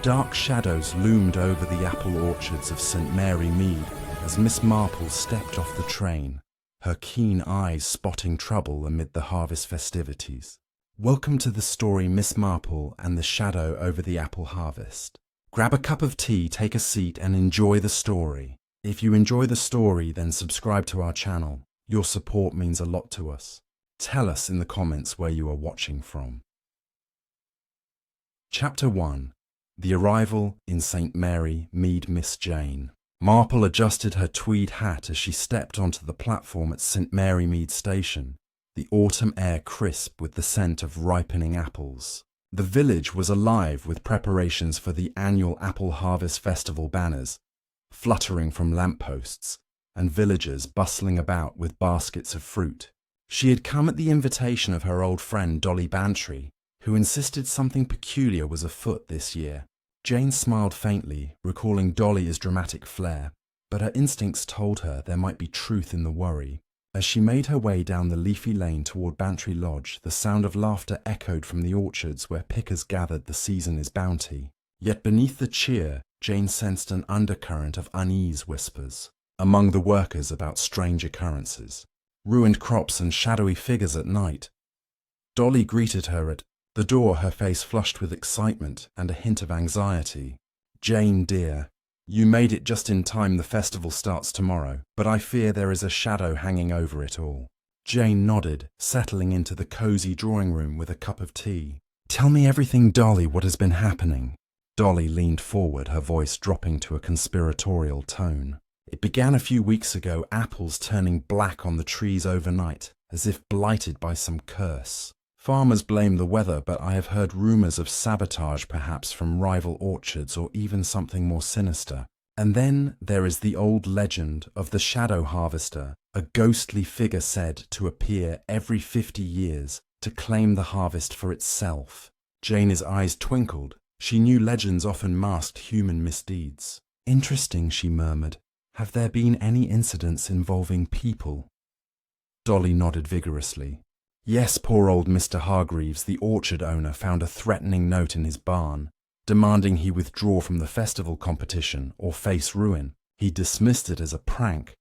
Dark shadows loomed over the apple orchards of St. Mary Mead as Miss Marple stepped off the train, her keen eyes spotting trouble amid the harvest festivities. Welcome to the story Miss Marple and the Shadow over the Apple Harvest. Grab a cup of tea, take a seat, and enjoy the story. If you enjoy the story, then subscribe to our channel. Your support means a lot to us. Tell us in the comments where you are watching from. Chapter 1. The Arrival in St. Mary Mead. Miss Jane Marple adjusted her tweed hat as she stepped onto the platform at St. Mary Mead Station, the autumn air crisp with the scent of ripening apples. The village was alive with preparations for the annual Apple Harvest Festival banners, fluttering from lampposts, and villagers bustling about with baskets of fruit. She had come at the invitation of her old friend Dolly Bantry, who insisted something peculiar was afoot this year. Jane smiled faintly, recalling Dolly's dramatic flair, but her instincts told her there might be truth in the worry. As she made her way down the leafy lane toward Bantry Lodge, the sound of laughter echoed from the orchards where pickers gathered the season's bounty. Yet beneath the cheer, Jane sensed an undercurrent of unease whispers among the workers about strange occurrences, ruined crops and shadowy figures at night. Dolly greeted her at the door, her face flushed with excitement and a hint of anxiety. "Jane, dear, you made it just in time. The festival starts tomorrow, but I fear there is a shadow hanging over it all." Jane nodded, settling into the cozy drawing room with a cup of tea. "Tell me everything, Dolly, what has been happening?" Dolly leaned forward, her voice dropping to a conspiratorial tone. "It began a few weeks ago, apples turning black on the trees overnight, as if blighted by some curse. Farmers blame the weather, but I have heard rumors of sabotage perhaps from rival orchards or even something more sinister. And then there is the old legend of the shadow harvester, a ghostly figure said to appear every 50 years to claim the harvest for itself." Jane's eyes twinkled. She knew legends often masked human misdeeds. "Interesting," she murmured. "Have there been any incidents involving people?" Dolly nodded vigorously. "Yes, poor old Mr. Hargreaves, the orchard owner, found a threatening note in his barn, demanding he withdraw from the festival competition or face ruin. He dismissed it as a prank,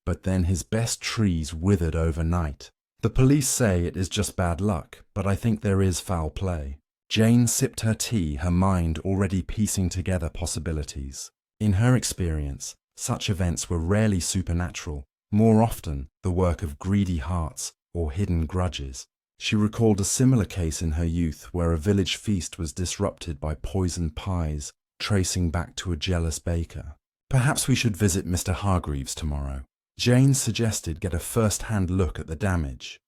but then his best trees withered overnight. The police say it is just bad luck, but I think there is foul play." Jane sipped her tea, her mind already piecing together possibilities. In her experience, such events were rarely supernatural, more often the work of greedy hearts or hidden grudges. She recalled a similar case in her youth where a village feast was disrupted by poisoned pies, tracing back to a jealous baker. "Perhaps we should visit Mr. Hargreaves tomorrow." Jane suggested get a first-hand look at the damage.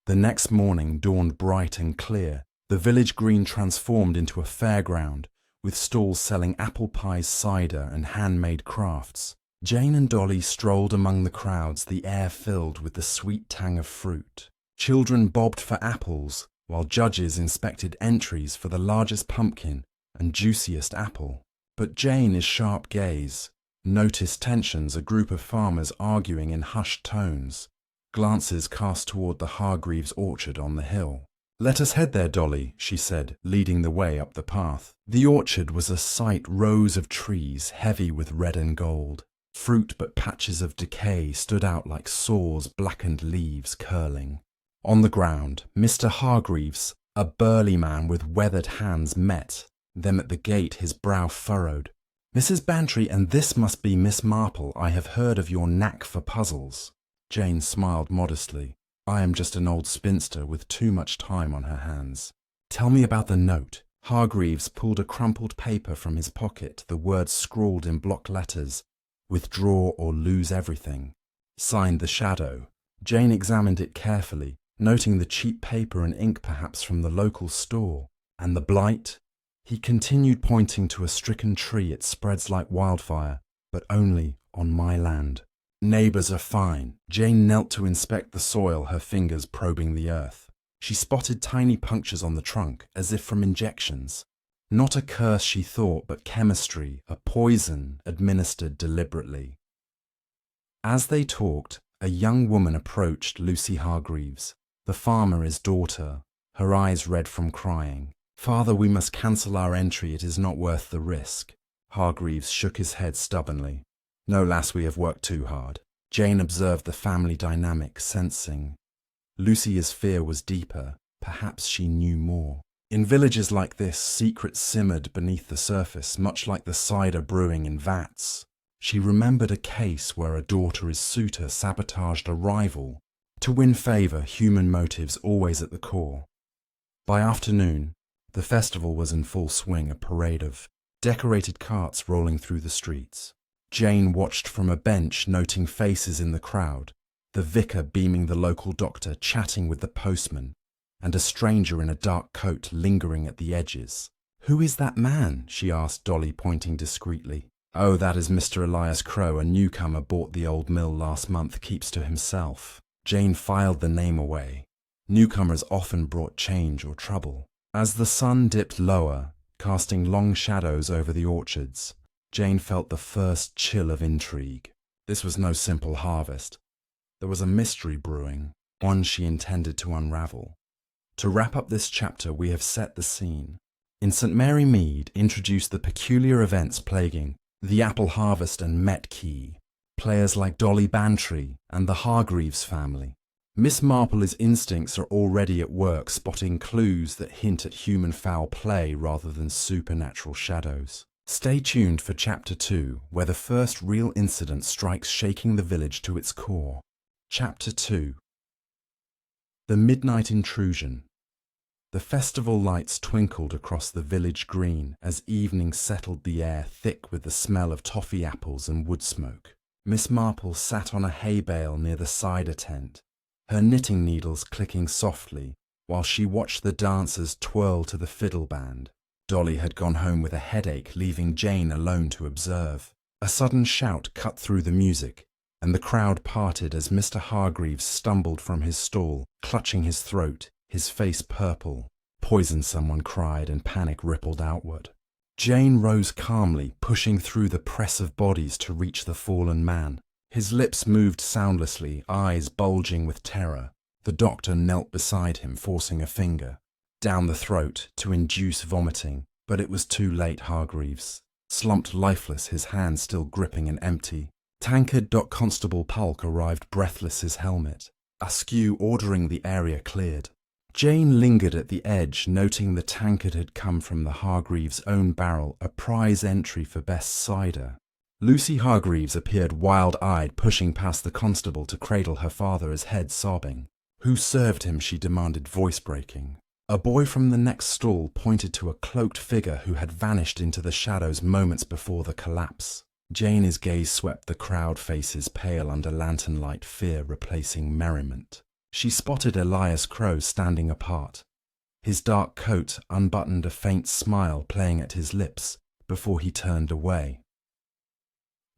The next morning dawned bright and clear. The village green transformed into a fairground, with stalls selling apple pies, cider, and handmade crafts. Jane and Dolly strolled among the crowds, the air filled with the sweet tang of fruit. Children bobbed for apples, while judges inspected entries for the largest pumpkin and juiciest apple. But Jane's sharp gaze noticed tensions, a group of farmers arguing in hushed tones, glances cast toward the Hargreaves orchard on the hill. "Let us head there, Dolly," she said, leading the way up the path. The orchard was a sight, rows of trees, heavy with red and gold. Fruit, but patches of decay stood out like sores, blackened leaves curling. On the ground, Mr. Hargreaves, a burly man with weathered hands, met them at the gate, his brow furrowed. "Mrs. Bantry, and this must be Miss Marple. I have heard of your knack for puzzles." Jane smiled modestly. "I am just an old spinster with too much time on her hands." "Tell me about the note." Hargreaves pulled a crumpled paper from his pocket, the words scrawled in block letters, "Withdraw or lose everything." Signed The Shadow. Jane examined it carefully, noting the cheap paper and ink perhaps from the local store. "And the blight?" He continued, pointing to a stricken tree. "It spreads like wildfire, but only on my land." "Neighbors are fine." Jane knelt to inspect the soil, her fingers probing the earth. She spotted tiny punctures on the trunk, as if from injections. Not a curse, she thought, but chemistry, a poison administered deliberately. As they talked, a young woman approached Lucy Hargreaves, the farmer's daughter, her eyes red from crying. "Father, we must cancel our entry. It is not worth the risk." Hargreaves shook his head stubbornly. "No, lass, we have worked too hard." Jane observed the family dynamic, sensing Lucia's fear was deeper. Perhaps she knew more. In villages like this, secrets simmered beneath the surface, much like the cider brewing in vats. She remembered a case where a daughter's suitor sabotaged a rival. To win favour, human motives always at the core. By afternoon, the festival was in full swing, a parade of decorated carts rolling through the streets. Jane watched from a bench, noting faces in the crowd, the vicar beaming the local doctor, chatting with the postman, and a stranger in a dark coat lingering at the edges. "Who is that man?" she asked Dolly, pointing discreetly. "Oh, that is Mr. Elias Crowe, a newcomer, bought the old mill last month, keeps to himself." Jane filed the name away. Newcomers often brought change or trouble. As the sun dipped lower, casting long shadows over the orchards, Jane felt the first chill of intrigue. This was no simple harvest. There was a mystery brewing, one she intended to unravel. To wrap up this chapter, we have set the scene. In St. Mary Mead, introduced the peculiar events plaguing the apple harvest and Met Key, players like Dolly Bantry and the Hargreaves family. Miss Marple's instincts are already at work, spotting clues that hint at human foul play rather than supernatural shadows. Stay tuned for Chapter 2, where the first real incident strikes, shaking the village to its core. Chapter 2. The Midnight Intrusion. The festival lights twinkled across the village green as evening settled the air thick with the smell of toffee apples and wood smoke. Miss Marple sat on a hay bale near the cider tent, her knitting needles clicking softly while she watched the dancers twirl to the fiddle band. Dolly had gone home with a headache, leaving Jane alone to observe. A sudden shout cut through the music, and the crowd parted as Mr. Hargreaves stumbled from his stall, clutching his throat, his face purple. "Poison!" someone cried, and panic rippled outward. Jane rose calmly, pushing through the press of bodies to reach the fallen man. His lips moved soundlessly, eyes bulging with terror. The doctor knelt beside him, forcing a finger down the throat to induce vomiting, but it was too late. Hargreaves slumped lifeless, his hand still gripping an empty tankard. Constable Polk arrived, breathless, his helmet askew, ordering the area cleared. Jane lingered at the edge, noting the tankard had come from the Hargreaves' own barrel, a prize entry for best cider. Lucy Hargreaves appeared wild-eyed, pushing past the constable to cradle her father, his head sobbing. "Who served him?" she demanded, voice breaking. A boy from the next stall pointed to a cloaked figure who had vanished into the shadows moments before the collapse. Jane's gaze swept the crowd, faces pale under lantern light, fear replacing merriment. She spotted Elias Crowe standing apart, his dark coat unbuttoned, a faint smile playing at his lips before he turned away.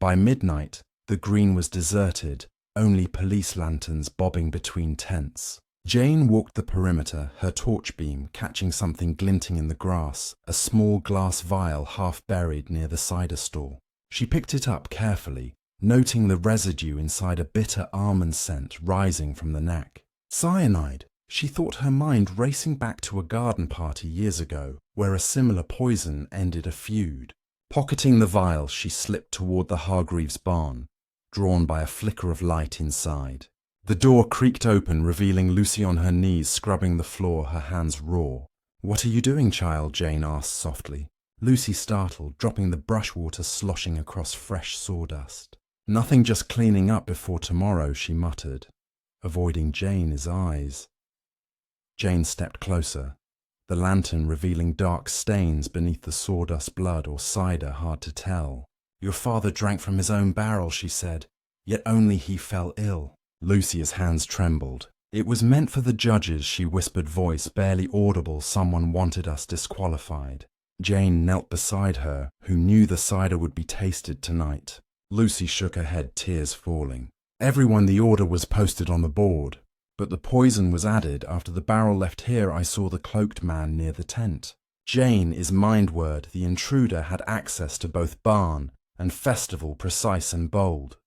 By midnight, the green was deserted, only police lanterns bobbing between tents. Jane walked the perimeter, her torch beam catching something glinting in the grass, a small glass vial half buried near the cider stall. She picked it up carefully, noting the residue inside, a bitter almond scent rising from the neck. Cyanide! She thought, her mind racing back to a garden party years ago, where a similar poison ended a feud. Pocketing the vial, she slipped toward the Hargreaves' barn, drawn by a flicker of light inside. The door creaked open, revealing Lucy on her knees, scrubbing the floor, her hands raw. "What are you doing, child?" Jane asked softly. Lucy startled, dropping the brushwater sloshing across fresh sawdust. "Nothing, just cleaning up before tomorrow," she muttered, avoiding Jane's eyes. Jane stepped closer, the lantern revealing dark stains beneath the sawdust, blood or cider, hard to tell. "Your father drank from his own barrel," she said, "yet only he fell ill." Lucy's hands trembled. "It was meant for the judges," she whispered, voice barely audible. "Someone wanted us disqualified." Jane knelt beside her, who knew the cider would be tasted tonight. Lucy shook her head, tears falling. "Everyone, the order was posted on the board, but the poison was added. After the barrel left here, I saw the cloaked man near the tent." Jane is mind word. The intruder had access to both barn and festival, precise and bold.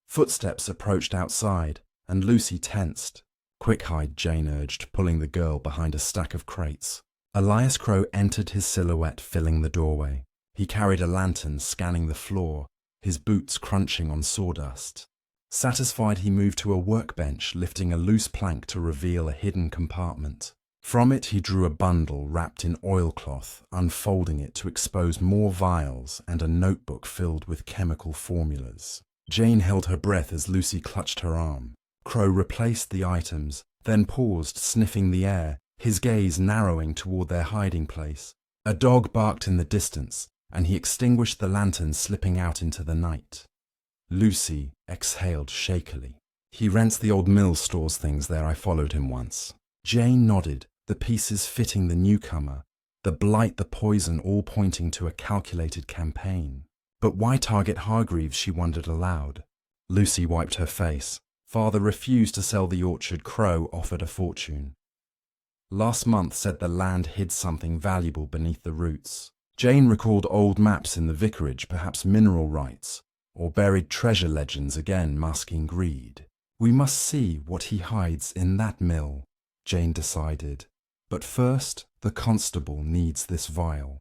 Footsteps approached outside, and Lucy tensed. "Quick, hide," Jane urged, pulling the girl behind a stack of crates. Elias Crow entered, his silhouette filling the doorway. He carried a lantern, scanning the floor, his boots crunching on sawdust. Satisfied, he moved to a workbench, lifting a loose plank to reveal a hidden compartment. From it he drew a bundle wrapped in oilcloth, unfolding it to expose more vials and a notebook filled with chemical formulas. Jane held her breath as Lucy clutched her arm. Crow replaced the items, then paused, sniffing the air, his gaze narrowing toward their hiding place. A dog barked in the distance, and he extinguished the lantern, slipping out into the night. Lucy exhaled shakily. He rents the old mill, stores things there. I followed him once. Jane nodded, the pieces fitting the newcomer, the blight, the poison, all pointing to a calculated campaign. But why target Hargreaves, she wondered aloud. Lucy wiped her face. Father refused to sell the orchard. Crow offered a fortune. Last month said the land hid something valuable beneath the roots. Jane recalled old maps in the vicarage, perhaps mineral rights, or buried treasure legends, again masking greed. We must see what he hides in that mill, Jane decided. But first, the constable needs this vial.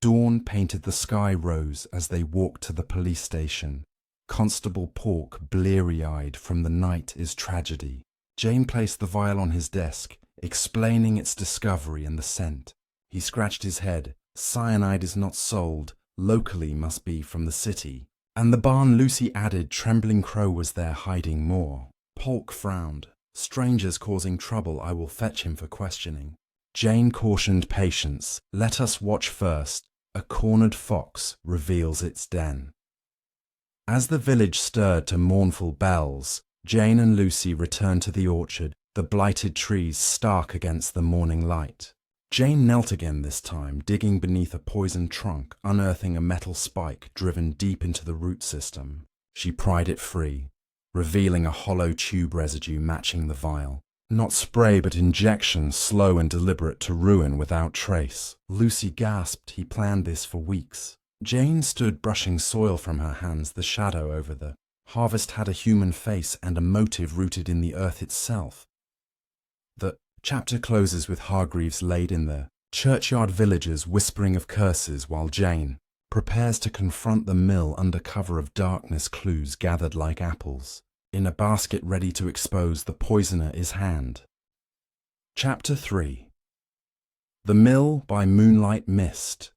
Dawn painted the sky rose as they walked to the police station. Constable Pork, bleary-eyed from the night, is tragedy. Jane placed the vial on his desk, explaining its discovery and the scent. He scratched his head. Cyanide is not sold, locally, must be from the city. And the barn, Lucy added. Trembling Crow was there hiding more. Polk frowned. Strangers causing trouble, I will fetch him for questioning. Jane cautioned patience. Let us watch first. A cornered fox reveals its den. As the village stirred to mournful bells, Jane and Lucy returned to the orchard, the blighted trees stark against the morning light. Jane knelt again this time, digging beneath a poisoned trunk, unearthing a metal spike driven deep into the root system. She pried it free, revealing a hollow tube residue matching the vial. Not spray, but injection, slow and deliberate to ruin without trace. Lucy gasped. He planned this for weeks. Jane stood brushing soil from her hands, the shadow over the harvest had a human face and a motive rooted in the earth itself. The chapter closes with Hargreaves laid in the churchyard, villagers whispering of curses, while Jane prepares to confront the mill under cover of darkness. Clues gathered like apples in a basket, ready to expose the poisoner is hand. Chapter 3. The mill by moonlight mist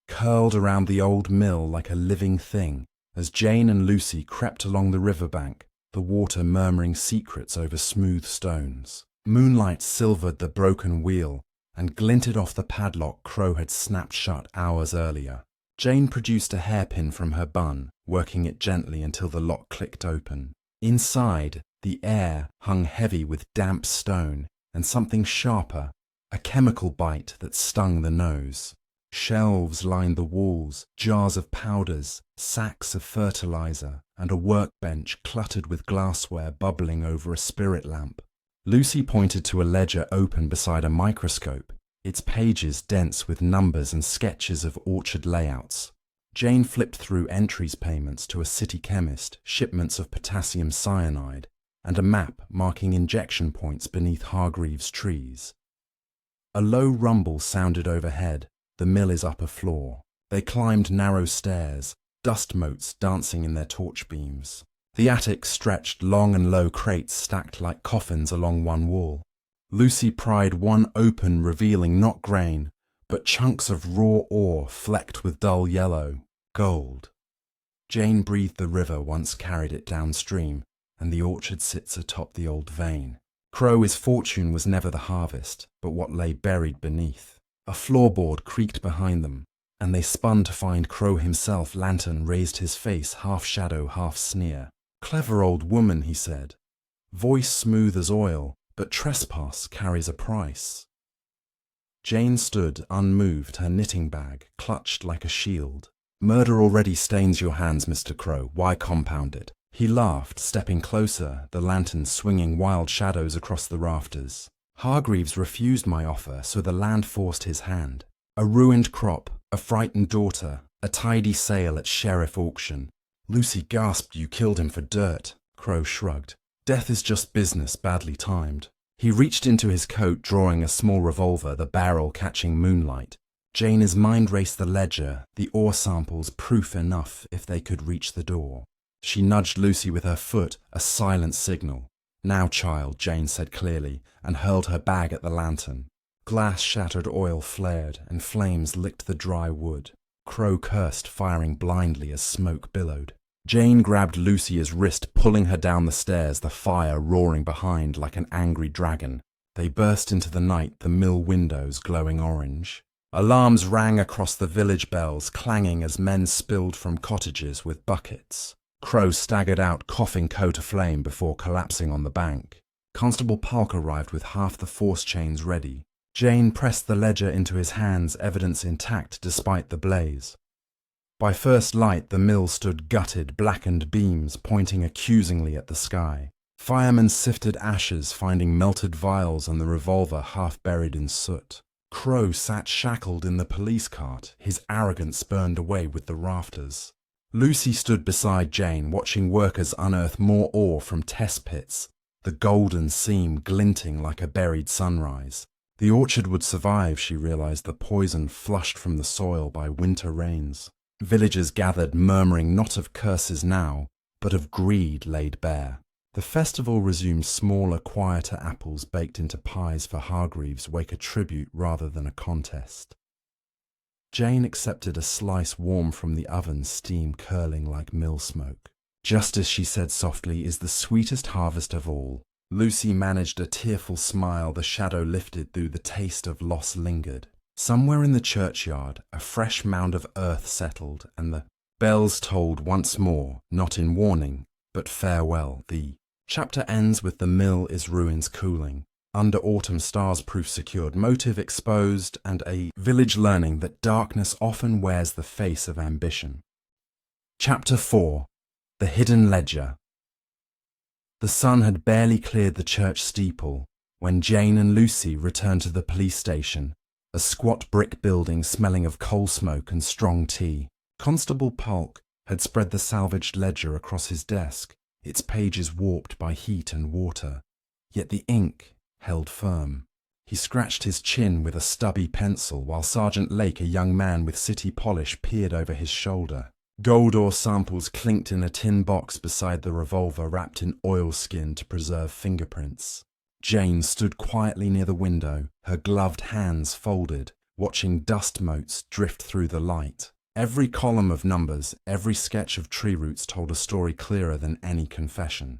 curled around the old mill like a living thing as Jane and Lucy crept along the riverbank, the water murmuring secrets over smooth stones. Moonlight silvered the broken wheel and glinted off the padlock Crow had snapped shut hours earlier. Jane produced a hairpin from her bun, working it gently until the lock clicked open. Inside, the air hung heavy with damp stone and something sharper, a chemical bite that stung the nose. Shelves lined the walls, jars of powders, sacks of fertilizer, and a workbench cluttered with glassware bubbling over a spirit lamp. Lucy pointed to a ledger open beside a microscope, its pages dense with numbers and sketches of orchard layouts. Jane flipped through entries, payments to a city chemist, shipments of potassium cyanide, and a map marking injection points beneath Hargreaves' trees. A low rumble sounded overhead, the mill's upper floor. They climbed narrow stairs, dust motes dancing in their torch beams. The attic stretched, long and low crates stacked like coffins along one wall. Lucy pried one open, revealing not grain, but chunks of raw ore flecked with dull yellow, gold. Jane breathed the river, once carried it downstream, and the orchard sits atop the old vein. Crow's fortune was never the harvest, but what lay buried beneath. A floorboard creaked behind them, and they spun to find Crow himself. Lantern raised his face, half shadow, half sneer. Clever old woman, he said. Voice smooth as oil, but trespass carries a price. Jane stood unmoved, her knitting bag clutched like a shield. Murder already stains your hands, Mr. Crow. Why compound it? He laughed, stepping closer, the lantern swinging wild shadows across the rafters. Hargreaves refused my offer, so the land forced his hand. A ruined crop, a frightened daughter, a tidy sale at sheriff auction. Lucy gasped. You killed him for dirt. Crow shrugged. Death is just business, badly timed. He reached into his coat, drawing a small revolver, the barrel catching moonlight. Jane's mind raced the ledger, the ore samples proof enough if they could reach the door. She nudged Lucy with her foot, a silent signal. "Now, child," Jane said clearly, and hurled her bag at the lantern. Glass-shattered oil flared, and flames licked the dry wood. Crow cursed, firing blindly as smoke billowed. Jane grabbed Lucy's wrist, pulling her down the stairs, the fire roaring behind like an angry dragon. They burst into the night, the mill windows glowing orange. Alarms rang across the village bells, clanging as men spilled from cottages with buckets. Crow staggered out, coughing coat aflame before collapsing on the bank. Constable Polk arrived with half the force chains ready. Jane pressed the ledger into his hands, evidence intact despite the blaze. By first light, the mill stood gutted, blackened beams pointing accusingly at the sky. Firemen sifted ashes, finding melted vials and the revolver half buried in soot. Crow sat shackled in the police cart, his arrogance burned away with the rafters. Lucy stood beside Jane, watching workers unearth more ore from test pits, the golden seam glinting like a buried sunrise. The orchard would survive, she realized, the poison flushed from the soil by winter rains. Villagers gathered, murmuring not of curses now, but of greed laid bare. The festival resumed. Smaller, quieter apples baked into pies for Hargreaves wake a tribute rather than a contest. Jane accepted a slice warm from the oven, steam curling like mill smoke. "Justice," she said softly, "is the sweetest harvest of all." Lucy managed a tearful smile, the shadow lifted though the taste of loss lingered. Somewhere in the churchyard, a fresh mound of earth settled, and the bells tolled once more, not in warning, but farewell. The chapter ends with the mill is ruins cooling. Under autumn stars proof secured, motive exposed, and a village learning that darkness often wears the face of ambition. Chapter 4. The Hidden Ledger. The sun had barely cleared the church steeple when Jane and Lucy returned to the police station, a squat brick building smelling of coal smoke and strong tea. Constable Polk had spread the salvaged ledger across his desk, its pages warped by heat and water, yet the ink held firm. He scratched his chin with a stubby pencil while Sergeant Lake, a young man with city polish, peered over his shoulder. Gold ore samples clinked in a tin box beside the revolver wrapped in oilskin to preserve fingerprints. Jane stood quietly near the window, her gloved hands folded, watching dust motes drift through the light. Every column of numbers, every sketch of tree roots told a story clearer than any confession.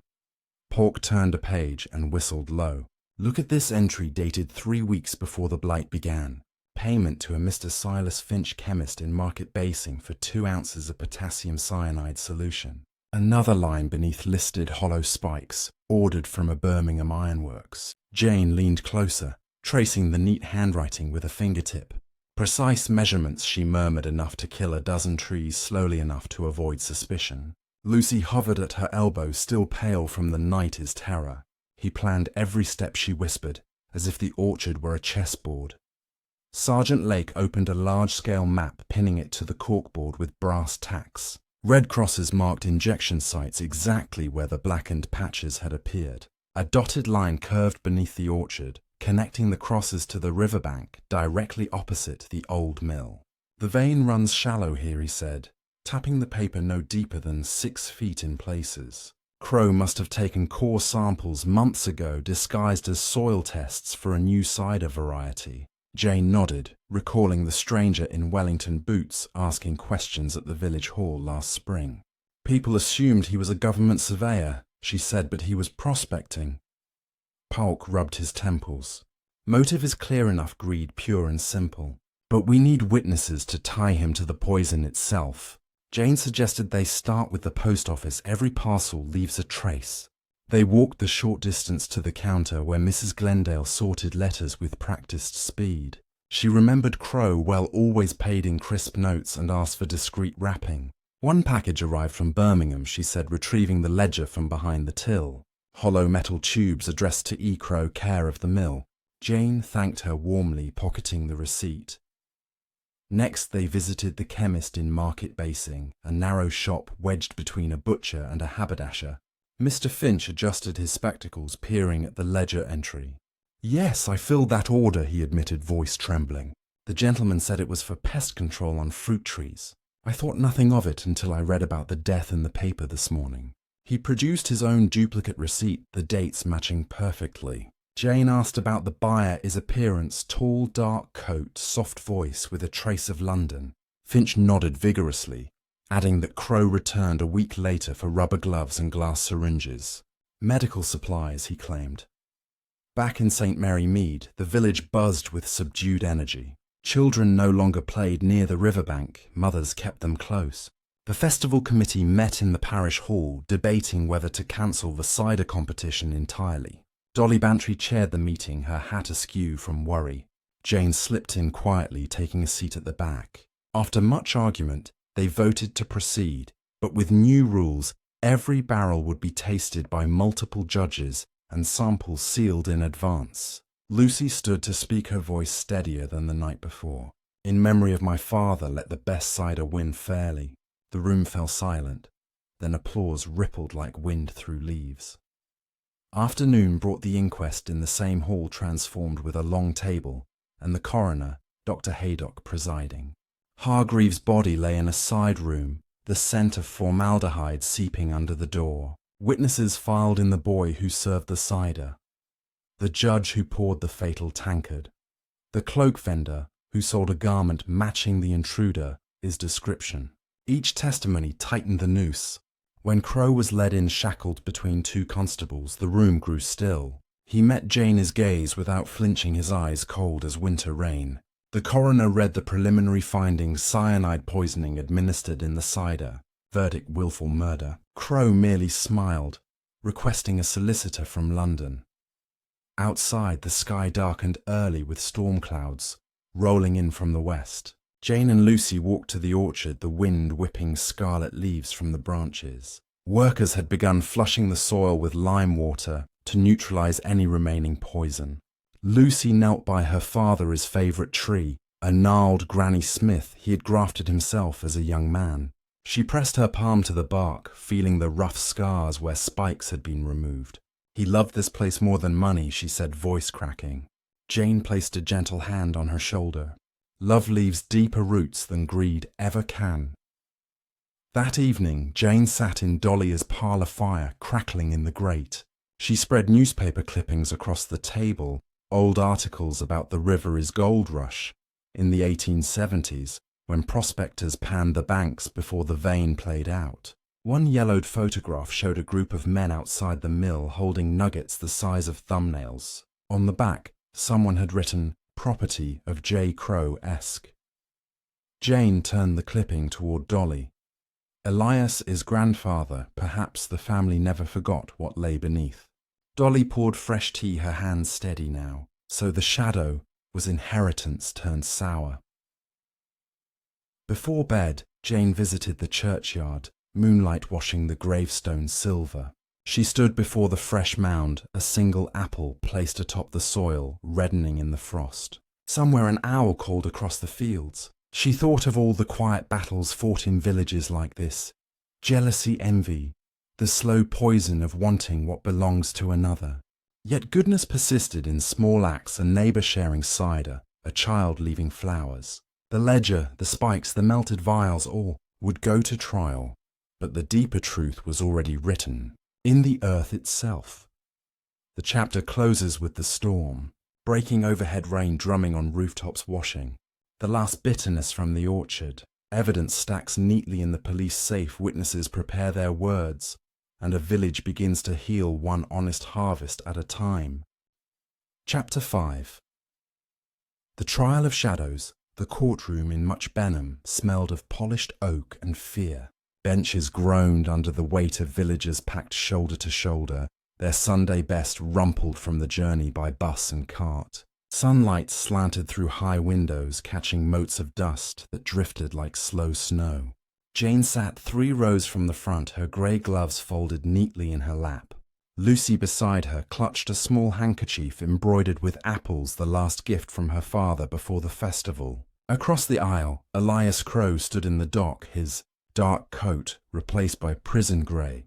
Polk turned a page and whistled low. "Look at this entry dated 3 weeks before the blight began. Payment to a Mr. Silas Finch, chemist in Market Basing for 2 ounces of potassium cyanide solution." Another line beneath listed hollow spikes, ordered from a Birmingham ironworks. Jane leaned closer, tracing the neat handwriting with a fingertip. Precise measurements, she murmured, enough to kill a dozen trees slowly enough to avoid suspicion. Lucy hovered at her elbow, still pale from the night's terror. He planned every step, she whispered, as if the orchard were a chessboard. Sergeant Lake opened a large-scale map, pinning it to the corkboard with brass tacks. Red crosses marked injection sites exactly where the blackened patches had appeared. A dotted line curved beneath the orchard, connecting the crosses to the riverbank directly opposite the old mill. "The vein runs shallow here," he said, tapping the paper no deeper than 6 feet in places. Crow must have taken core samples months ago, disguised as soil tests for a new cider variety. Jane nodded, recalling the stranger in Wellington boots asking questions at the village hall last spring. "People assumed he was a government surveyor," she said, "but he was prospecting." Polk rubbed his temples. "Motive is clear enough, greed pure and simple. But we need witnesses to tie him to the poison itself." Jane suggested they start with the post office. Every parcel leaves a trace. They walked the short distance to the counter where Mrs. Glendale sorted letters with practiced speed. She remembered Crow well, always paid in crisp notes and asked for discreet wrapping. "One package arrived from Birmingham," she said, retrieving the ledger from behind the till. Hollow metal tubes addressed to E. Crow, care of the mill. Jane thanked her warmly, pocketing the receipt. Next they visited the chemist in Market Basing, a narrow shop wedged between a butcher and a haberdasher. Mr. Finch adjusted his spectacles, peering at the ledger entry. "Yes, I filled that order," he admitted, voice trembling. "The gentleman said it was for pest control on fruit trees. I thought nothing of it until I read about the death in the paper this morning." He produced his own duplicate receipt, the dates matching perfectly. Jane asked about the buyer, his appearance, tall, dark coat, soft voice with a trace of London. Finch nodded vigorously, adding that Crow returned a week later for rubber gloves and glass syringes. Medical supplies, he claimed. Back in St. Mary Mead, the village buzzed with subdued energy. Children no longer played near the riverbank, mothers kept them close. The festival committee met in the parish hall, debating whether to cancel the cider competition entirely. Dolly Bantry chaired the meeting, her hat askew from worry. Jane slipped in quietly, taking a seat at the back. After much argument, they voted to proceed, but with new rules, every barrel would be tasted by multiple judges and samples sealed in advance. Lucy stood to speak, her voice steadier than the night before. "In memory of my father, let the best cider win fairly." The room fell silent. Then applause rippled like wind through leaves. Afternoon brought the inquest in the same hall, transformed with a long table, and the coroner, Dr. Haydock, presiding. Hargreaves' body lay in a side room, the scent of formaldehyde seeping under the door. Witnesses filed in: the boy who served the cider, the judge who poured the fatal tankard, the cloak vendor who sold a garment matching the intruder, his description. Each testimony tightened the noose. When Crow was led in shackled between two constables, the room grew still. He met Jane's gaze without flinching, his eyes cold as winter rain. The coroner read the preliminary findings: cyanide poisoning administered in the cider. Verdict: willful murder. Crow merely smiled, requesting a solicitor from London. Outside, the sky darkened early with storm clouds rolling in from the west. Jane and Lucy walked to the orchard, the wind whipping scarlet leaves from the branches. Workers had begun flushing the soil with lime water to neutralize any remaining poison. Lucy knelt by her father's favourite tree, a gnarled Granny Smith he had grafted himself as a young man. She pressed her palm to the bark, feeling the rough scars where spikes had been removed. "He loved this place more than money," she said, voice cracking. Jane placed a gentle hand on her shoulder. "Love leaves deeper roots than greed ever can." That evening, Jane sat in Dolly's parlour fire, crackling in the grate. She spread newspaper clippings across the table, old articles about the River's gold rush in the 1870s, when prospectors panned the banks before the vein played out. One yellowed photograph showed a group of men outside the mill holding nuggets the size of thumbnails. On the back, someone had written, "Property of J. Crow-esque." Jane turned the clipping toward Dolly. "Elias is grandfather. Perhaps the family never forgot what lay beneath." Dolly poured fresh tea, her hands steady now. So the shadow was inheritance turned sour. Before bed, Jane visited the churchyard, moonlight washing the gravestone silver. She stood before the fresh mound, a single apple placed atop the soil, reddening in the frost. Somewhere an owl called across the fields. She thought of all the quiet battles fought in villages like this. Jealousy, envy, the slow poison of wanting what belongs to another. Yet goodness persisted in small acts: a neighbour sharing cider, a child leaving flowers. The ledger, the spikes, the melted vials, all would go to trial. But the deeper truth was already written in the earth itself. The chapter closes with the storm, breaking overhead rain drumming on rooftops washing. The last bitterness from the orchard. Evidence stacks neatly in the police safe, witnesses prepare their words, and a village begins to heal one honest harvest at a time. Chapter 5. The trial of shadows. The courtroom in Much Benham smelled of polished oak and fear. Benches groaned under the weight of villagers packed shoulder to shoulder, their Sunday best rumpled from the journey by bus and cart. Sunlight slanted through high windows, catching motes of dust that drifted like slow snow. Jane sat 3 rows from the front, her grey gloves folded neatly in her lap. Lucy beside her clutched a small handkerchief embroidered with apples, the last gift from her father before the festival. Across the aisle, Elias Crow stood in the dock, his dark coat replaced by prison grey,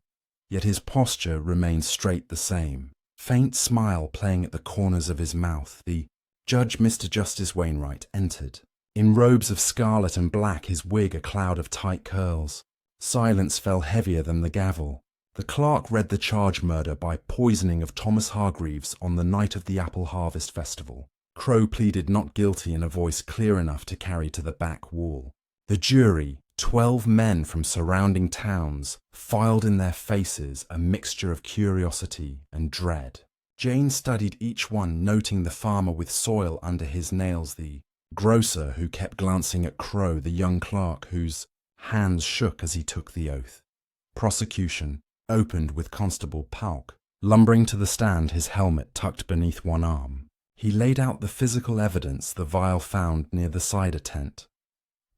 yet his posture remained straight the same. faint smile playing at the corners of his mouth, the Judge Mr. Justice Wainwright entered. In robes of scarlet and black, his wig a cloud of tight curls. Silence fell heavier than the gavel. The clerk read the charge: murder by poisoning of Thomas Hargreaves on the night of the Apple Harvest Festival. Crow pleaded not guilty in a voice clear enough to carry to the back wall. The jury, 12 men from surrounding towns, filed in their faces a mixture of curiosity and dread. Jane studied each one, noting the farmer with soil under his nails, the grocer who kept glancing at Crow, the young clerk whose hands shook as he took the oath. Prosecution opened with Constable Pauk, lumbering to the stand, his helmet tucked beneath one arm. He laid out the physical evidence: the vial found near the cider tent,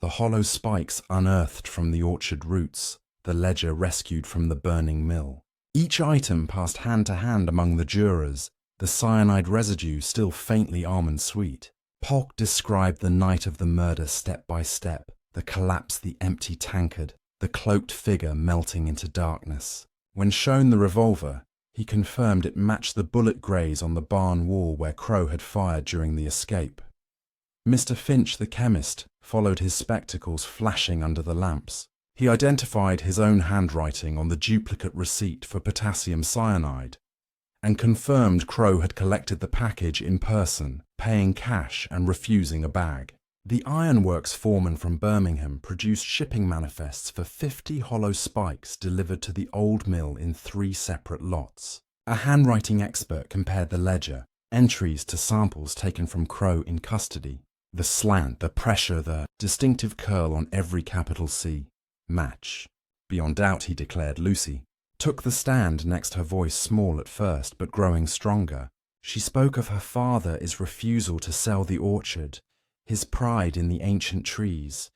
the hollow spikes unearthed from the orchard roots, the ledger rescued from the burning mill. Each item passed hand to hand among the jurors, the cyanide residue still faintly almond sweet. Polk described the night of the murder step by step: the collapse, the empty tankard, the cloaked figure melting into darkness. When shown the revolver, he confirmed it matched the bullet graze on the barn wall where Crow had fired during the escape. Mr. Finch, the chemist, followed, his spectacles flashing under the lamps. He identified his own handwriting on the duplicate receipt for potassium cyanide and confirmed Crow had collected the package in person, paying cash and refusing a bag. The ironworks foreman from Birmingham produced shipping manifests for 50 hollow spikes delivered to the old mill in 3 separate lots. A handwriting expert compared the ledger, entries to samples taken from Crow in custody. The slant, the pressure, the distinctive curl on every capital C. Match. Beyond doubt, he declared. Lucy took the stand next, her voice small at first but growing stronger. She spoke of her father's refusal to sell the orchard, his pride in the ancient trees,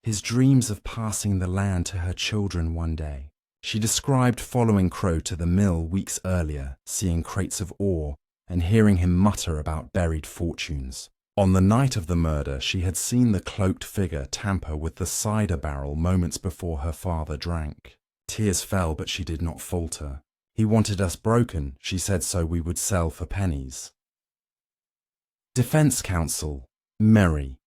his dreams of passing the land to her children one day. She described following Crow to the mill weeks earlier, seeing crates of ore and hearing him mutter about buried fortunes. On the night of the murder, she had seen the cloaked figure tamper with the cider barrel moments before her father drank. Tears fell, but she did not falter. He wanted us broken, she said, so we would sell for pennies. Defense counsel. Merry.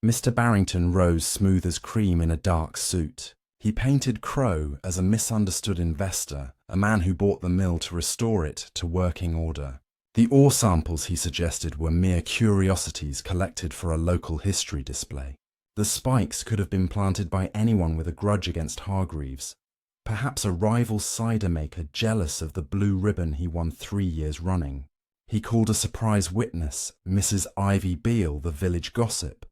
Mr. Barrington rose smooth as cream in a dark suit. He painted Crow as a misunderstood investor, a man who bought the mill to restore it to working order. The ore samples, he suggested, were mere curiosities collected for a local history display. The spikes could have been planted by anyone with a grudge against Hargreaves, perhaps a rival cider maker jealous of the blue ribbon he won 3 years running. He called a surprise witness, Mrs. Ivy Beale, the village gossip,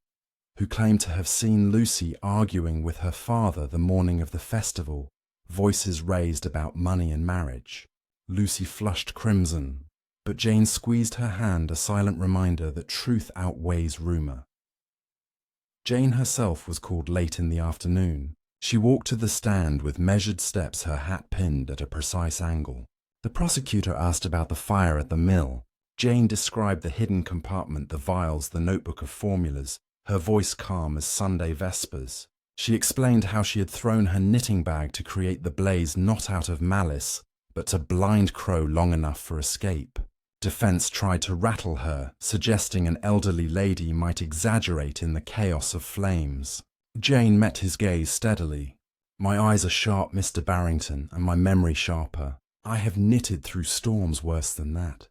who claimed to have seen Lucy arguing with her father the morning of the festival, voices raised about money and marriage. Lucy flushed crimson, but Jane squeezed her hand, a silent reminder that truth outweighs rumour. Jane herself was called late in the afternoon. She walked to the stand with measured steps, her hat pinned at a precise angle. The prosecutor asked about the fire at the mill. Jane described the hidden compartment, the vials, the notebook of formulas, her voice calm as Sunday vespers. She explained how she had thrown her knitting bag to create the blaze not out of malice, but to blind Crow long enough for escape. Defense tried to rattle her, suggesting an elderly lady might exaggerate in the chaos of flames. Jane met his gaze steadily. "My eyes are sharp, Mr. Barrington, and my memory sharper. I have knitted through storms worse than that."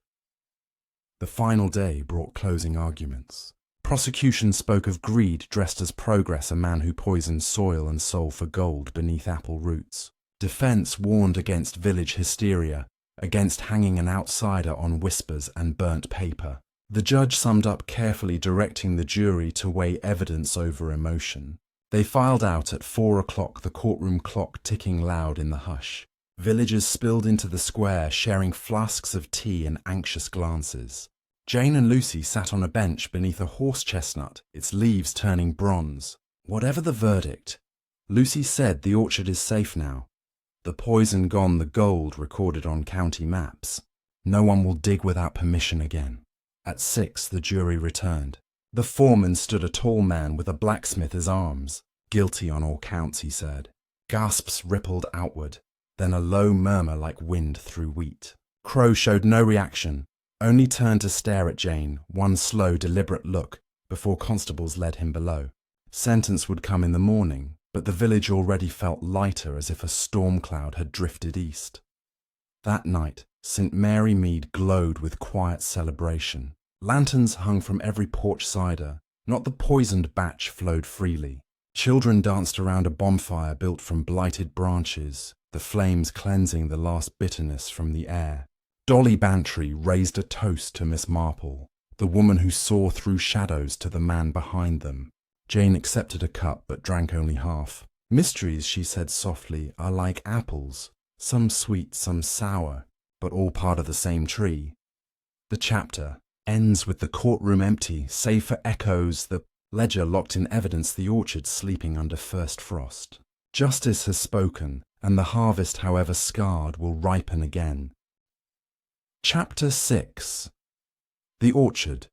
The final day brought closing arguments. Prosecution spoke of greed dressed as progress, a man who poisoned soil and soul for gold beneath apple roots. Defense warned against village hysteria, against hanging an outsider on whispers and burnt paper. The judge summed up carefully, directing the jury to weigh evidence over emotion. They filed out at 4 o'clock, the courtroom clock ticking loud in the hush. Villagers spilled into the square, sharing flasks of tea and anxious glances. Jane and Lucy sat on a bench beneath a horse chestnut, its leaves turning bronze. Whatever the verdict, Lucy said the orchard is safe now. The poison gone, the gold recorded on county maps. No one will dig without permission again. At 6, the jury returned. The foreman stood, a tall man with a blacksmith as arms. "Guilty on all counts," he said. Gasps rippled outward, then a low murmur like wind through wheat. Crow showed no reaction, only turned to stare at Jane, one slow, deliberate look, before constables led him below. Sentence would come in the morning, but the village already felt lighter, as if a storm cloud had drifted east. That night, St. Mary Mead glowed with quiet celebration. Lanterns hung from every porch cider, not the poisoned batch flowed freely. Children danced around a bonfire built from blighted branches, the flames cleansing the last bitterness from the air. Dolly Bantry raised a toast to Miss Marple, the woman who saw through shadows, to the man behind them. Jane accepted a cup but drank only half. Mysteries, she said softly, are like apples, some sweet, some sour, but all part of the same tree. The chapter ends with the courtroom empty, save for echoes, the ledger locked in evidence, the orchard sleeping under first frost. Justice has spoken, and the harvest, however scarred, will ripen again. Chapter 6. The Orchard.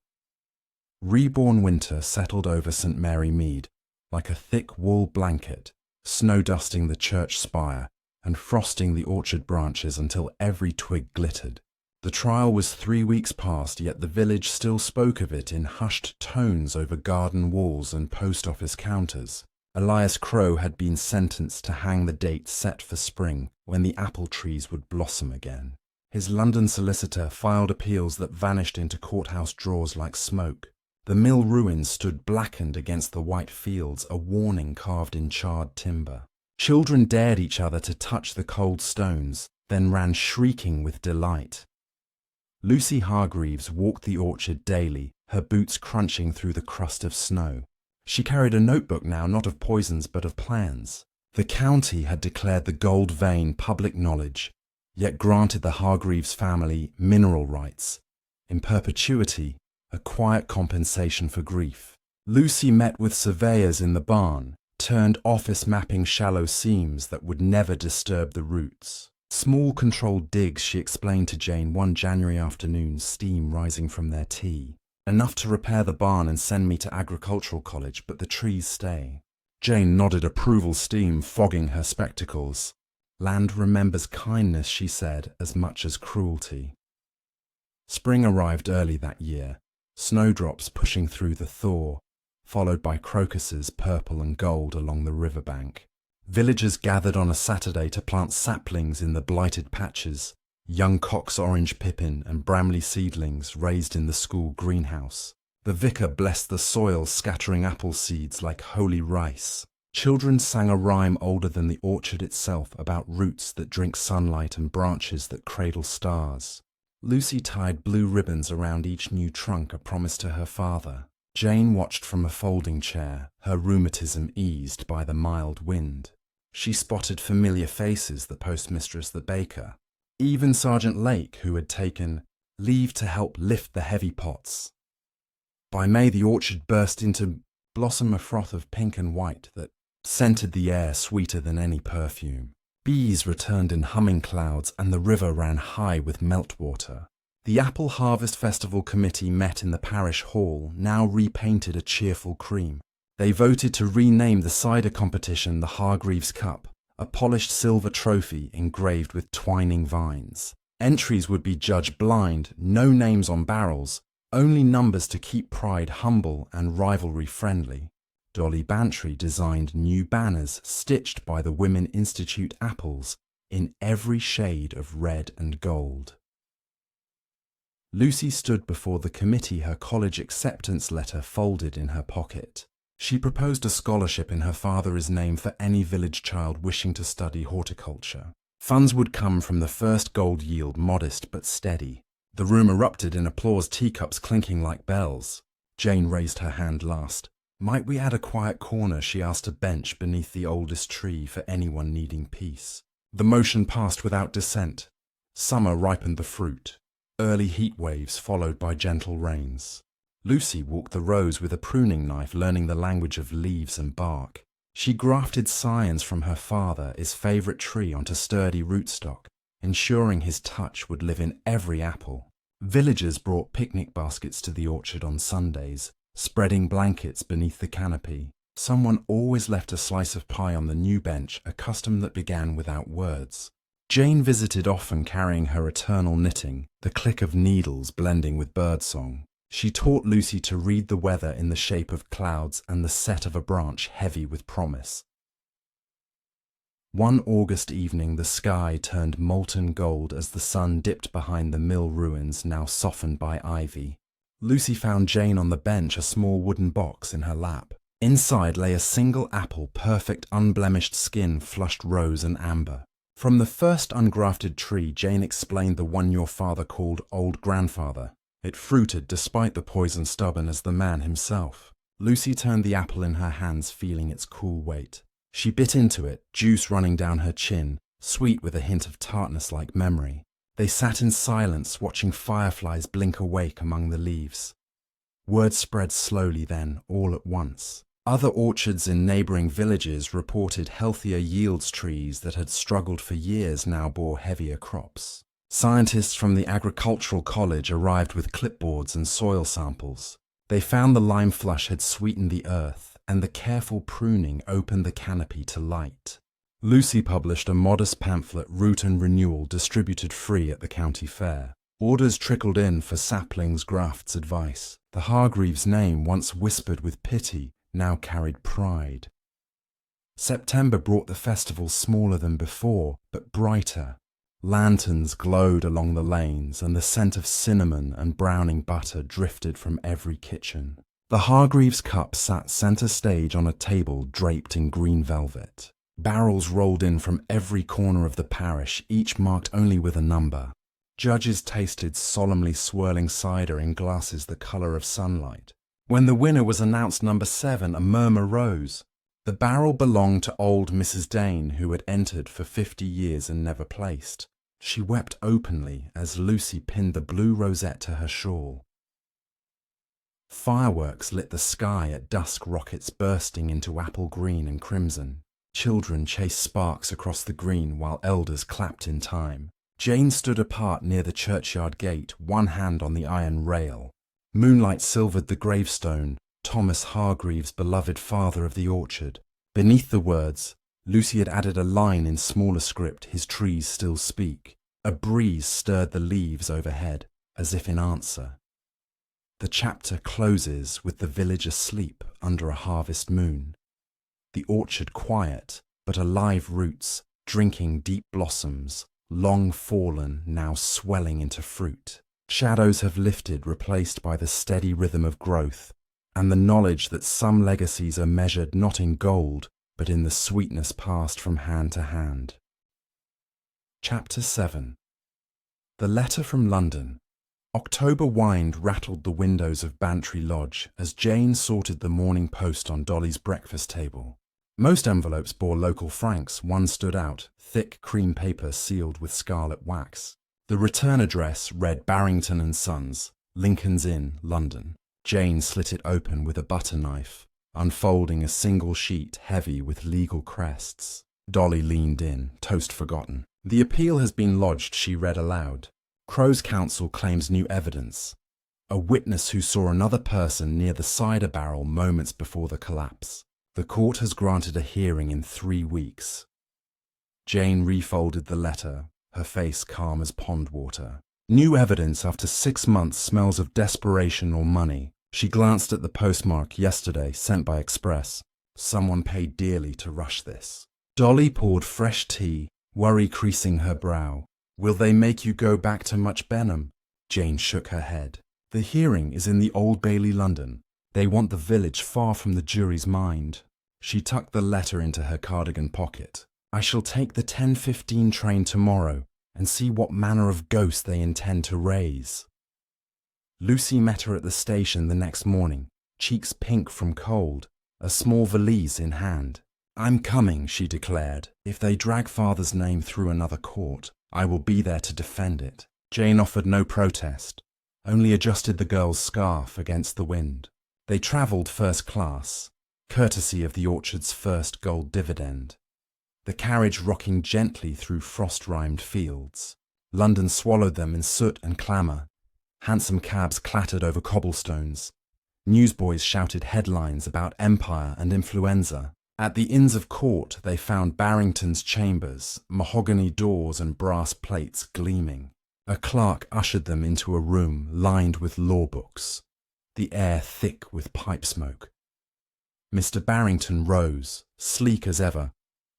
Reborn winter settled over St. Mary Mead, like a thick wool blanket, snow-dusting the church spire and frosting the orchard branches until every twig glittered. The trial was 3 weeks past, yet the village still spoke of it in hushed tones over garden walls and post office counters. Elias Crow had been sentenced to hang the date set for spring, when the apple trees would blossom again. His London solicitor filed appeals that vanished into courthouse drawers like smoke. The mill ruins stood blackened against the white fields, a warning carved in charred timber. Children dared each other to touch the cold stones, then ran shrieking with delight. Lucy Hargreaves walked the orchard daily, her boots crunching through the crust of snow. She carried a notebook now, not of poisons but of plans. The county had declared the gold vein public knowledge, yet granted the Hargreaves family mineral rights, in perpetuity, a quiet compensation for grief. Lucy met with surveyors in the barn, turned office mapping shallow seams that would never disturb the roots. Small controlled digs, she explained to Jane one January afternoon, steam rising from their tea. Enough to repair the barn and send me to agricultural college, but the trees stay. Jane nodded approval, steam fogging her spectacles. Land remembers kindness, she said, as much as cruelty. Spring arrived early that year, snowdrops pushing through the thaw, followed by crocuses purple and gold along the riverbank. Villagers gathered on a Saturday to plant saplings in the blighted patches, young Cox orange pippin and Bramley seedlings raised in the school greenhouse. The vicar blessed the soil, scattering apple seeds like holy rice. Children sang a rhyme older than the orchard itself about roots that drink sunlight and branches that cradle stars. Lucy tied blue ribbons around each new trunk, a promise to her father. Jane watched from a folding chair, her rheumatism eased by the mild wind. She spotted familiar faces, the postmistress, the baker, even Sergeant Lake, who had taken leave to help lift the heavy pots. By May the orchard burst into blossom, a froth of pink and white that scented the air sweeter than any perfume. Bees returned in humming clouds, and the river ran high with meltwater. The Apple Harvest Festival Committee met in the parish hall, now repainted a cheerful cream. They voted to rename the cider competition the Hargreaves Cup, a polished silver trophy engraved with twining vines. Entries would be judged blind, no names on barrels, only numbers to keep pride humble and rivalry friendly. Dolly Bantry designed new banners stitched by the Women Institute apples in every shade of red and gold. Lucy stood before the committee, her college acceptance letter folded in her pocket. She proposed a scholarship in her father's name for any village child wishing to study horticulture. Funds would come from the first gold yield, modest but steady. The room erupted in applause, teacups clinking like bells. Jane raised her hand last. Might we add a quiet corner, she asked, a bench beneath the oldest tree for anyone needing peace. The motion passed without dissent. Summer ripened the fruit. Early heat waves followed by gentle rains. Lucy walked the rows with a pruning knife, learning the language of leaves and bark. She grafted scions from her father, his favourite tree, onto sturdy rootstock, ensuring his touch would live in every apple. Villagers brought picnic baskets to the orchard on Sundays, spreading blankets beneath the canopy. Someone always left a slice of pie on the new bench, a custom that began without words. Jane visited often, carrying her eternal knitting, the click of needles blending with birdsong. She taught Lucy to read the weather in the shape of clouds and the set of a branch heavy with promise. One August evening the sky turned molten gold as the sun dipped behind the mill ruins now softened by ivy. Lucy found Jane on the bench, a small wooden box in her lap. Inside lay a single apple, perfect unblemished skin, flushed rose and amber. From the first ungrafted tree, Jane explained, the one your father called old grandfather. It fruited despite the poison, stubborn as the man himself. Lucy turned the apple in her hands, feeling its cool weight. She bit into it, juice running down her chin, sweet with a hint of tartness like memory. They sat in silence, watching fireflies blink awake among the leaves. Word spread slowly then, all at once. Other orchards in neighbouring villages reported healthier yields. Trees that had struggled for years now bore heavier crops. Scientists from the agricultural college arrived with clipboards and soil samples. They found the lime flush had sweetened the earth, and the careful pruning opened the canopy to light. Lucy published a modest pamphlet, Root and Renewal, distributed free at the county fair. Orders trickled in for saplings, grafts, advice. The Hargreaves' name, once whispered with pity, now carried pride. September brought the festival, smaller than before, but brighter. Lanterns glowed along the lanes, and the scent of cinnamon and browning butter drifted from every kitchen. The Hargreaves' cup sat centre stage on a table draped in green velvet. Barrels rolled in from every corner of the parish, each marked only with a number. Judges tasted solemnly swirling cider in glasses the colour of sunlight. When the winner was announced, number 7, a murmur rose. The barrel belonged to old Mrs. Dane, who had entered for 50 years and never placed. She wept openly as Lucy pinned the blue rosette to her shawl. Fireworks lit the sky at dusk, rockets bursting into apple green and crimson. Children chased sparks across the green while elders clapped in time. Jane stood apart near the churchyard gate, one hand on the iron rail. Moonlight silvered the gravestone, Thomas Hargreaves, beloved father of the orchard. Beneath the words, Lucy had added a line in smaller script, his trees still speak. A breeze stirred the leaves overhead, as if in answer. The chapter closes with the village asleep under a harvest moon. The orchard quiet, but alive roots, drinking deep blossoms, long fallen, now swelling into fruit. Shadows have lifted, replaced by the steady rhythm of growth, and the knowledge that some legacies are measured not in gold, but in the sweetness passed from hand to hand. Chapter 7. The Letter from London. October wind rattled the windows of Bantry Lodge as Jane sorted the Morning Post on Dolly's breakfast table. Most envelopes bore local francs. One stood out, thick cream paper sealed with scarlet wax. The return address read Barrington and Sons, Lincoln's Inn, London. Jane slit it open with a butter knife, unfolding a single sheet heavy with legal crests. Dolly leaned in, toast forgotten. The appeal has been lodged, she read aloud. Crow's counsel claims new evidence. A witness who saw another person near the cider barrel moments before the collapse. The court has granted a hearing in 3 weeks. Jane refolded the letter, her face calm as pond water. New evidence after 6 months smells of desperation or money. She glanced at the postmark, yesterday, sent by express. Someone paid dearly to rush this. Dolly poured fresh tea, worry creasing her brow. Will they make you go back to Much Benham? Jane shook her head. The hearing is in the Old Bailey, London. They want the village far from the jury's mind. She tucked the letter into her cardigan pocket. I shall take the 10:15 train tomorrow and see what manner of ghost they intend to raise. Lucy met her at the station the next morning, cheeks pink from cold, a small valise in hand. I'm coming, she declared. If they drag father's name through another court, I will be there to defend it. Jane offered no protest, only adjusted the girl's scarf against the wind. They travelled first class, courtesy of the orchard's first gold dividend. The carriage rocking gently through frost-rimed fields. London swallowed them in soot and clamour. Hansom cabs clattered over cobblestones. Newsboys shouted headlines about empire and influenza. At the Inns of Court, they found Barrington's chambers, mahogany doors and brass plates gleaming. A clerk ushered them into a room lined with law books, the air thick with pipe smoke. Mr. Barrington rose, sleek as ever,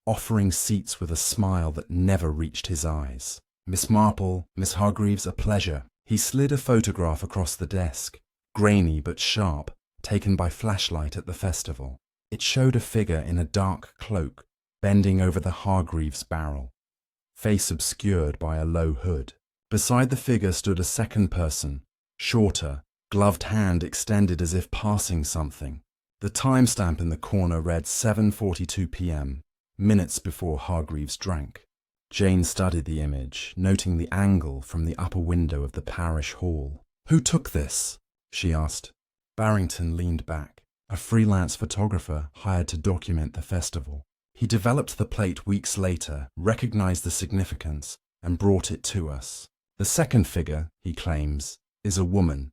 offering seats with a smile that never reached his eyes. "Miss Marple, Miss Hargreaves, a pleasure." He slid a photograph across the desk, grainy but sharp, taken by flashlight at the festival. It showed a figure in a dark cloak, bending over the Hargreaves barrel, face obscured by a low hood. Beside the figure stood a second person, shorter, gloved hand extended as if passing something. The timestamp in the corner read 7:42 p.m., minutes before Hargreaves drank. Jane studied the image, noting the angle from the upper window of the parish hall. "Who took this?" she asked. Barrington leaned back, a freelance photographer hired to document the festival. He developed the plate weeks later, recognized the significance, and brought it to us. "The second figure," he claims, "is a woman."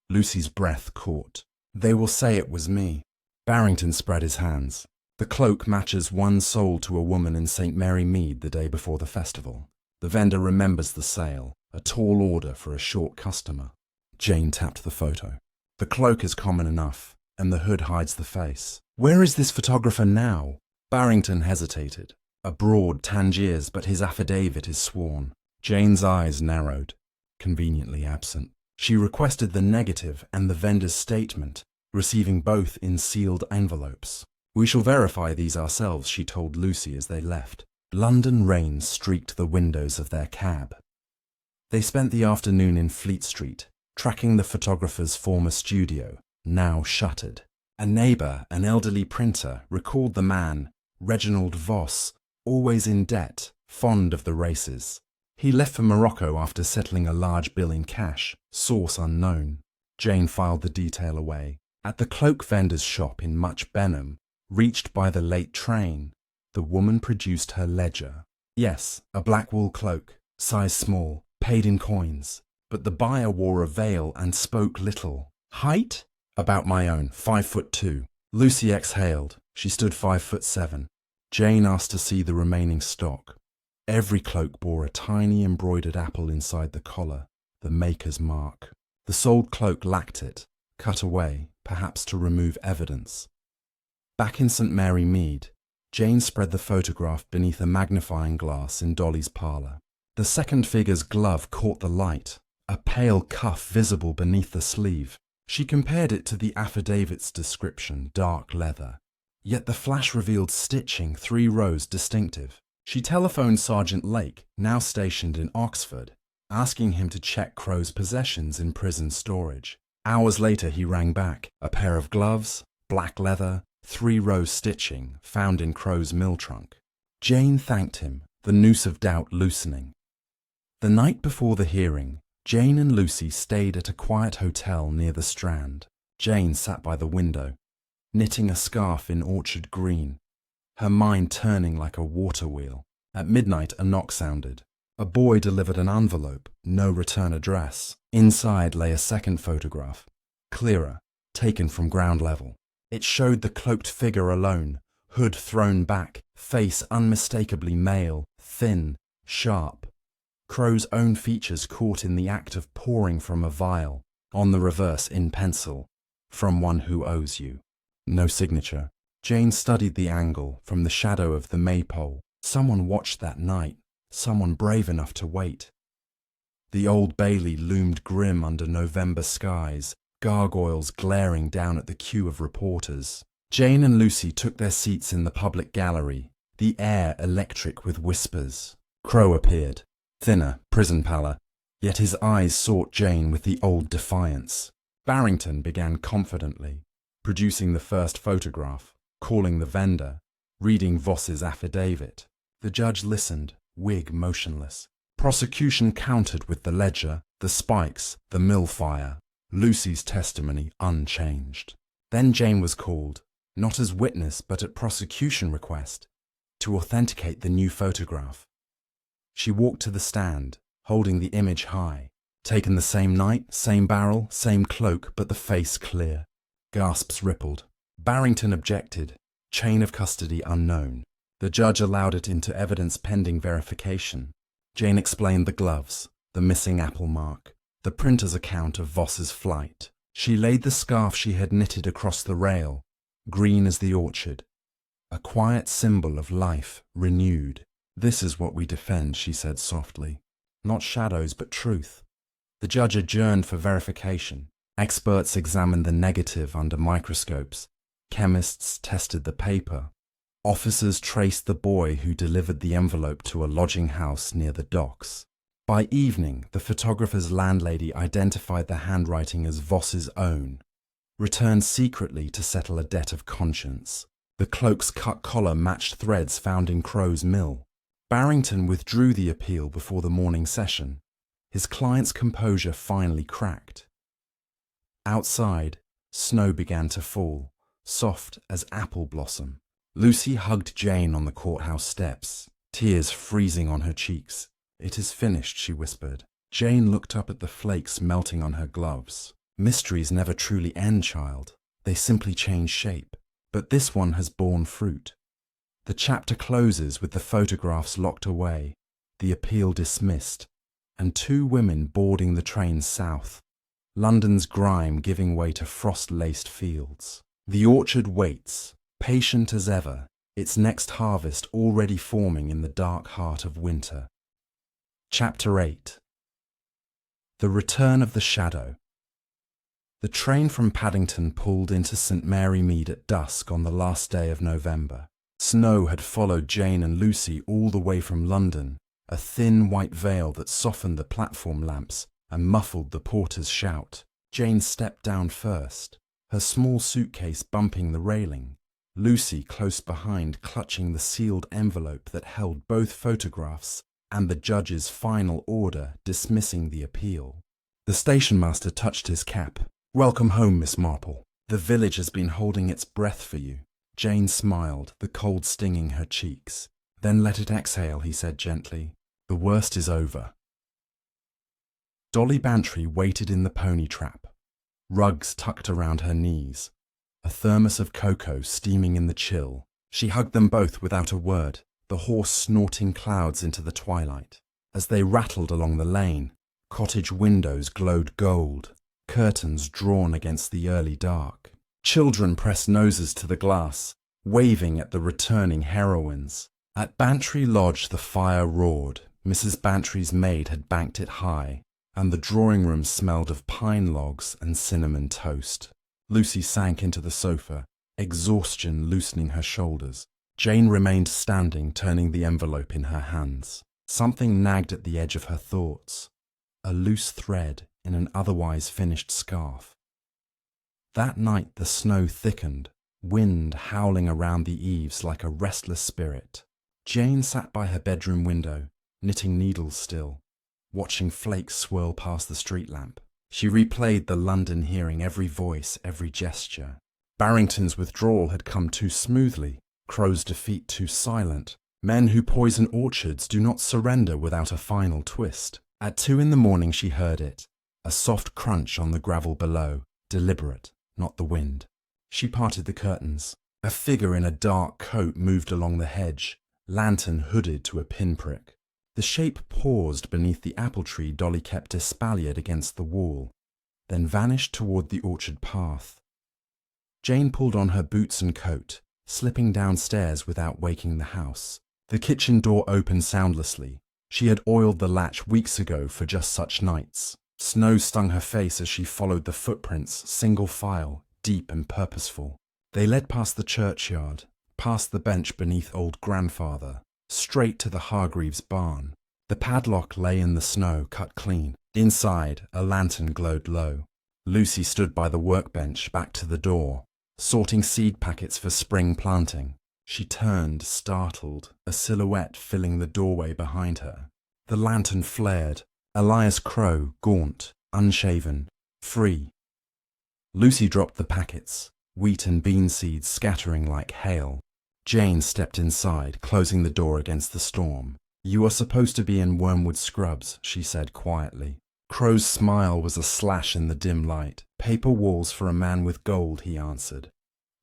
Lucy's breath caught. "They will say it was me." Barrington spread his hands. "The cloak matches one sold to a woman in St. Mary Mead the day before the festival. The vendor remembers the sale, a tall order for a short customer." Jane tapped the photo. "The cloak is common enough, and the hood hides the face. Where is this photographer now?" Barrington hesitated. "Abroad, Tangiers, but his affidavit is sworn." Jane's eyes narrowed, conveniently absent. She requested the negative and the vendor's statement, receiving both in sealed envelopes. "We shall verify these ourselves," she told Lucy as they left. London rain streaked the windows of their cab. They spent the afternoon in Fleet Street, tracking the photographer's former studio, now shuttered. A neighbour, an elderly printer, recalled the man, Reginald Voss, always in debt, fond of the races. He left for Morocco after settling a large bill in cash, source unknown. Jane filed the detail away. At the cloak vendor's shop in Much Benham, reached by the late train, the woman produced her ledger. Yes, a black wool cloak, size small, paid in coins. But the buyer wore a veil and spoke little. "Height?" "About my own, 5'2". Lucy exhaled. She stood 5'7". Jane asked to see the remaining stock. Every cloak bore a tiny embroidered apple inside the collar, the maker's mark. The sold cloak lacked it, cut away, perhaps to remove evidence. Back in St. Mary Mead, Jane spread the photograph beneath a magnifying glass in Dolly's parlour. The second figure's glove caught the light, a pale cuff visible beneath the sleeve. She compared it to the affidavit's description, dark leather. Yet the flash revealed stitching 3 rows distinctive. She telephoned Sergeant Lake, now stationed in Oxford, asking him to check Crow's possessions in prison storage. Hours later he rang back. A pair of gloves, black leather, 3-row stitching, found in Crow's mill trunk. Jane thanked him, the noose of doubt loosening. The night before the hearing, Jane and Lucy stayed at a quiet hotel near the Strand. Jane sat by the window, knitting a scarf in orchard green, her mind turning like a water wheel. At midnight a knock sounded. A boy delivered an envelope, no return address. Inside lay a second photograph, clearer, taken from ground level. It showed the cloaked figure alone, hood thrown back, face unmistakably male, thin, sharp. Crow's own features caught in the act of pouring from a vial, on the reverse in pencil, "From one who owes you." No signature. Jane studied the angle from the shadow of the maypole. Someone watched that night, someone brave enough to wait. The Old Bailey loomed grim under November skies, gargoyles glaring down at the queue of reporters. Jane and Lucy took their seats in the public gallery, the air electric with whispers. Crow appeared, thinner, prison pallor, yet his eyes sought Jane with the old defiance. Barrington began confidently, producing the first photograph, calling the vendor, reading Voss's affidavit. The judge listened, wig motionless. Prosecution countered with the ledger, the spikes, the mill fire. Lucy's testimony unchanged. Then Jane was called, not as witness but at prosecution request, to authenticate the new photograph. She walked to the stand, holding the image high. Taken the same night, same barrel, same cloak, but the face clear. Gasps rippled. Barrington objected. Chain of custody unknown. The judge allowed it into evidence pending verification. Jane explained the gloves, the missing apple mark, the printer's account of Voss's flight. She laid the scarf she had knitted across the rail, green as the orchard, a quiet symbol of life renewed. "This is what we defend," she said softly. "Not shadows, but truth." The judge adjourned for verification. Experts examined the negative under microscopes. Chemists tested the paper. Officers traced the boy who delivered the envelope to a lodging house near the docks. By evening, the photographer's landlady identified the handwriting as Voss's own, returned secretly to settle a debt of conscience. The cloak's cut collar matched threads found in Crow's mill. Barrington withdrew the appeal before the morning session. His client's composure finally cracked. Outside, snow began to fall, soft as apple blossom. Lucy hugged Jane on the courthouse steps, tears freezing on her cheeks. "It is finished," she whispered. Jane looked up at the flakes melting on her gloves. "Mysteries never truly end, child. They simply change shape. But this one has borne fruit." The chapter closes with the photographs locked away, the appeal dismissed, and two women boarding the train south, London's grime giving way to frost-laced fields. The orchard waits, patient as ever, its next harvest already forming in the dark heart of winter. Chapter 8. The Return of the Shadow. The train from Paddington pulled into St Mary Mead at dusk on the last day of November. Snow had followed Jane and Lucy all the way from London, a thin white veil that softened the platform lamps and muffled the porter's shout. Jane stepped down first, her small suitcase bumping the railing, Lucy close behind clutching the sealed envelope that held both photographs and the judge's final order dismissing the appeal. The stationmaster touched his cap. "Welcome home, Miss Marple. The village has been holding its breath for you." Jane smiled, the cold stinging her cheeks. "Then let it exhale," he said gently. "The worst is over." Dolly Bantry waited in the pony trap, rugs tucked around her knees, a thermos of cocoa steaming in the chill. She hugged them both without a word, the horse snorting clouds into the twilight. As they rattled along the lane, cottage windows glowed gold, curtains drawn against the early dark. Children pressed noses to the glass, waving at the returning heroines. At Bantry Lodge the fire roared. Mrs. Bantry's maid had banked it high, and the drawing room smelled of pine logs and cinnamon toast. Lucy sank into the sofa, exhaustion loosening her shoulders. Jane remained standing, turning the envelope in her hands. Something nagged at the edge of her thoughts, a loose thread in an otherwise finished scarf. That night the snow thickened, wind howling around the eaves like a restless spirit. Jane sat by her bedroom window, knitting needles still, watching flakes swirl past the street lamp. She replayed the London hearing every voice, every gesture. Barrington's withdrawal had come too smoothly, Crow's defeat too silent. Men who poison orchards do not surrender without a final twist. At 2 a.m. she heard it, a soft crunch on the gravel below, deliberate, not the wind. She parted the curtains. A figure in a dark coat moved along the hedge, lantern hooded to a pinprick. The shape paused beneath the apple tree Dolly kept espaliered against the wall, then vanished toward the orchard path. Jane pulled on her boots and coat, slipping downstairs without waking the house. The kitchen door opened soundlessly. She had oiled the latch weeks ago for just such nights. Snow stung her face as she followed the footprints, single file, deep and purposeful. They led past the churchyard, past the bench beneath old grandfather, straight to the Hargreaves' barn. The padlock lay in the snow, cut clean. Inside, a lantern glowed low. Lucy stood by the workbench, back to the door, sorting seed packets for spring planting. She turned, startled, a silhouette filling the doorway behind her. The lantern flared. Elias Crow, gaunt, unshaven, free. Lucy dropped the packets, wheat and bean seeds scattering like hail. Jane stepped inside, closing the door against the storm. "You are supposed to be in Wormwood Scrubs," she said quietly. Crow's smile was a slash in the dim light. "Paper walls for a man with gold," he answered,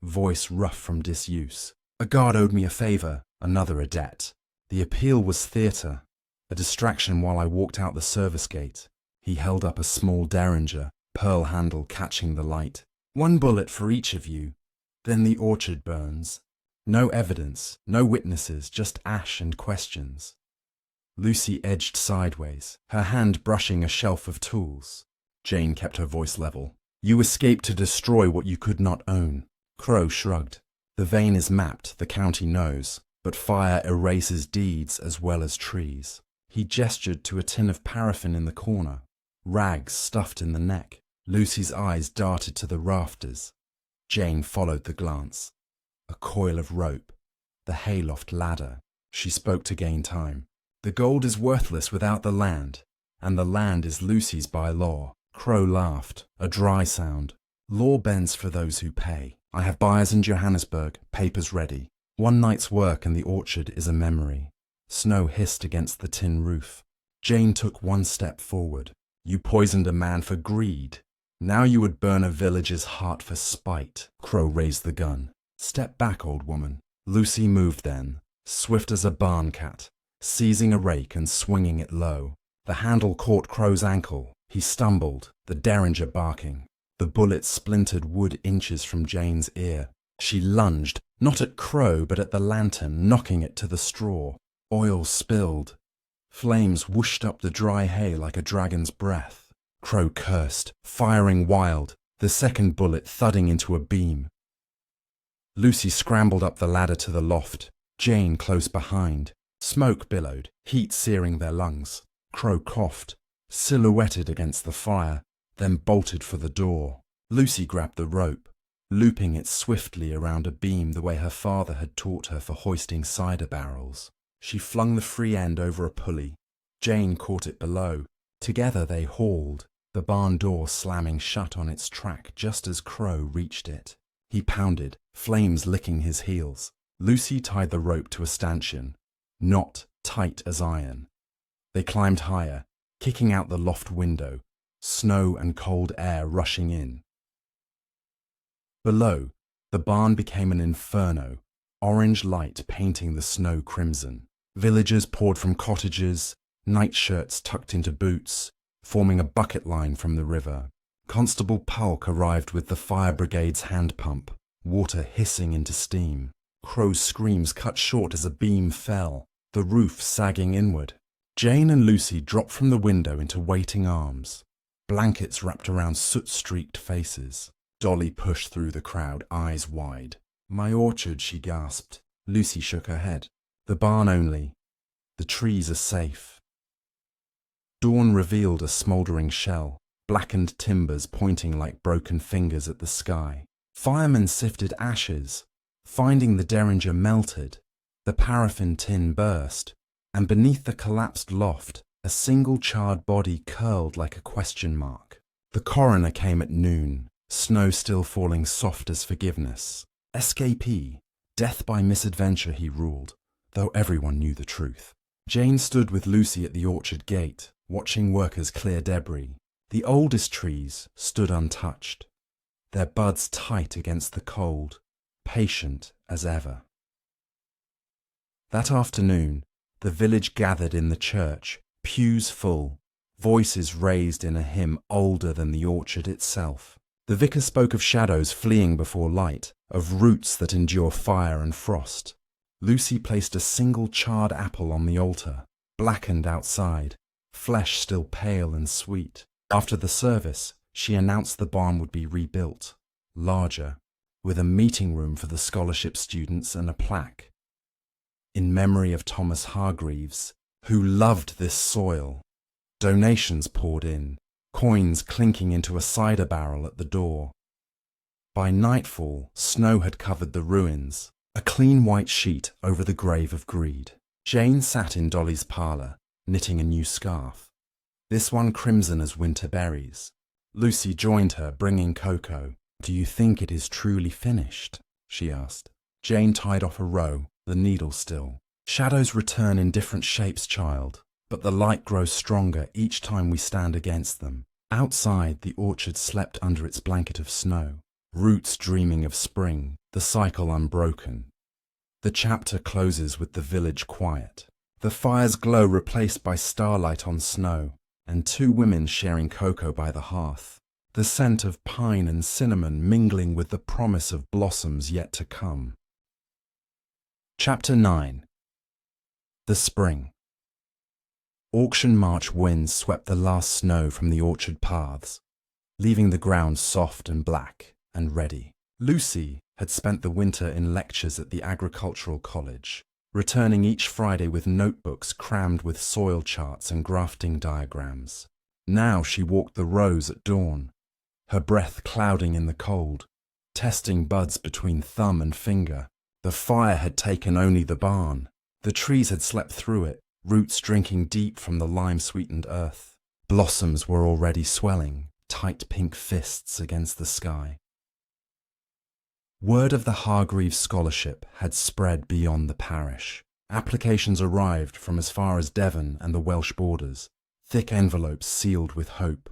voice rough from disuse. A guard owed me a favour, another a debt. The appeal was theatre, a distraction while I walked out the service gate. He held up a small derringer, pearl handle catching the light. 1 bullet for each of you. Then the orchard burns. No evidence, no witnesses, just ash and questions. Lucy edged sideways, her hand brushing a shelf of tools. Jane kept her voice level. You escaped to destroy what you could not own. Crow shrugged. The vein is mapped, the county knows, but fire erases deeds as well as trees. He gestured to a tin of paraffin in the corner, rags stuffed in the neck. Lucy's eyes darted to the rafters. Jane followed the glance. A coil of rope, the hayloft ladder. She spoke to gain time. The gold is worthless without the land, and the land is Lucy's by law. Crow laughed, a dry sound. Law bends for those who pay. I have buyers in Johannesburg, papers ready. 1 night's work and the orchard is a memory. Snow hissed against the tin roof. Jane took 1 step forward. You poisoned a man for greed. Now you would burn a village's heart for spite. Crow raised the gun. Step back, old woman. Lucy moved then, swift as a barn cat, seizing a rake and swinging it low. The handle caught Crow's ankle. He stumbled, the derringer barking. The bullet splintered wood inches from Jane's ear. She lunged, not at Crow but at the lantern, knocking it to the straw. Oil spilled. Flames whooshed up the dry hay like a dragon's breath. Crow cursed, firing wild, the second bullet thudding into a beam. Lucy scrambled up the ladder to the loft, Jane close behind. Smoke billowed, heat searing their lungs. Crow coughed, silhouetted against the fire, then bolted for the door. Lucy grabbed the rope, looping it swiftly around a beam the way her father had taught her for hoisting cider barrels. She flung the free end over a pulley. Jane caught it below. Together they hauled, the barn door slamming shut on its track just as Crow reached it. He pounded, flames licking his heels. Lucy tied the rope to a stanchion, knot tight as iron. They climbed higher, kicking out the loft window, snow and cold air rushing in. Below, the barn became an inferno, orange light painting the snow crimson. Villagers poured from cottages, nightshirts tucked into boots, forming a bucket line from the river. Constable Pulk arrived with the fire brigade's hand pump, water hissing into steam. Crow's screams cut short as a beam fell, the roof sagging inward. Jane and Lucy dropped from the window into waiting arms, blankets wrapped around soot-streaked faces. Dolly pushed through the crowd, eyes wide. My orchard, she gasped. Lucy shook her head. The barn only. The trees are safe. Dawn revealed a smouldering shell, blackened timbers pointing like broken fingers at the sky. Firemen sifted ashes. Finding the derringer melted, the paraffin tin burst, and beneath the collapsed loft, a single charred body curled like a question mark. The coroner came at noon, snow still falling soft as forgiveness. Escapee, death by misadventure, he ruled, though everyone knew the truth. Jane stood with Lucy at the orchard gate, watching workers clear debris. The oldest trees stood untouched, their buds tight against the cold, patient as ever. That afternoon, the village gathered in the church, pews full, voices raised in a hymn older than the orchard itself. The vicar spoke of shadows fleeing before light, of roots that endure fire and frost. Lucy placed a single charred apple on the altar, blackened outside, flesh still pale and sweet. After the service, she announced the barn would be rebuilt, larger, with a meeting room for the scholarship students and a plaque. In memory of Thomas Hargreaves, who loved this soil. Donations poured in, coins clinking into a cider barrel at the door. By nightfall, snow had covered the ruins, a clean white sheet over the grave of greed. Jane sat in Dolly's parlour, knitting a new scarf, this one crimson as winter berries. Lucy joined her, bringing cocoa. Do you think it is truly finished? She asked. Jane tied off a row, the needle still. Shadows return in different shapes, child, but the light grows stronger each time we stand against them. Outside, the orchard slept under its blanket of snow, roots dreaming of spring, the cycle unbroken. The chapter closes with the village quiet. The fire's glow replaced by starlight on snow, and two women sharing cocoa by the hearth. The scent of pine and cinnamon mingling with the promise of blossoms yet to come. Chapter 9. The Spring. Auction March winds swept the last snow from the orchard paths, leaving the ground soft and black and ready. Lucy had spent the winter in lectures at the agricultural college, returning each Friday with notebooks crammed with soil charts and grafting diagrams. Now she walked the rows at dawn, her breath clouding in the cold, testing buds between thumb and finger. The fire had taken only the barn. The trees had slept through it, roots drinking deep from the lime-sweetened earth. Blossoms were already swelling, tight pink fists against the sky. Word of the Hargreaves Scholarship had spread beyond the parish. Applications arrived from as far as Devon and the Welsh borders, thick envelopes sealed with hope.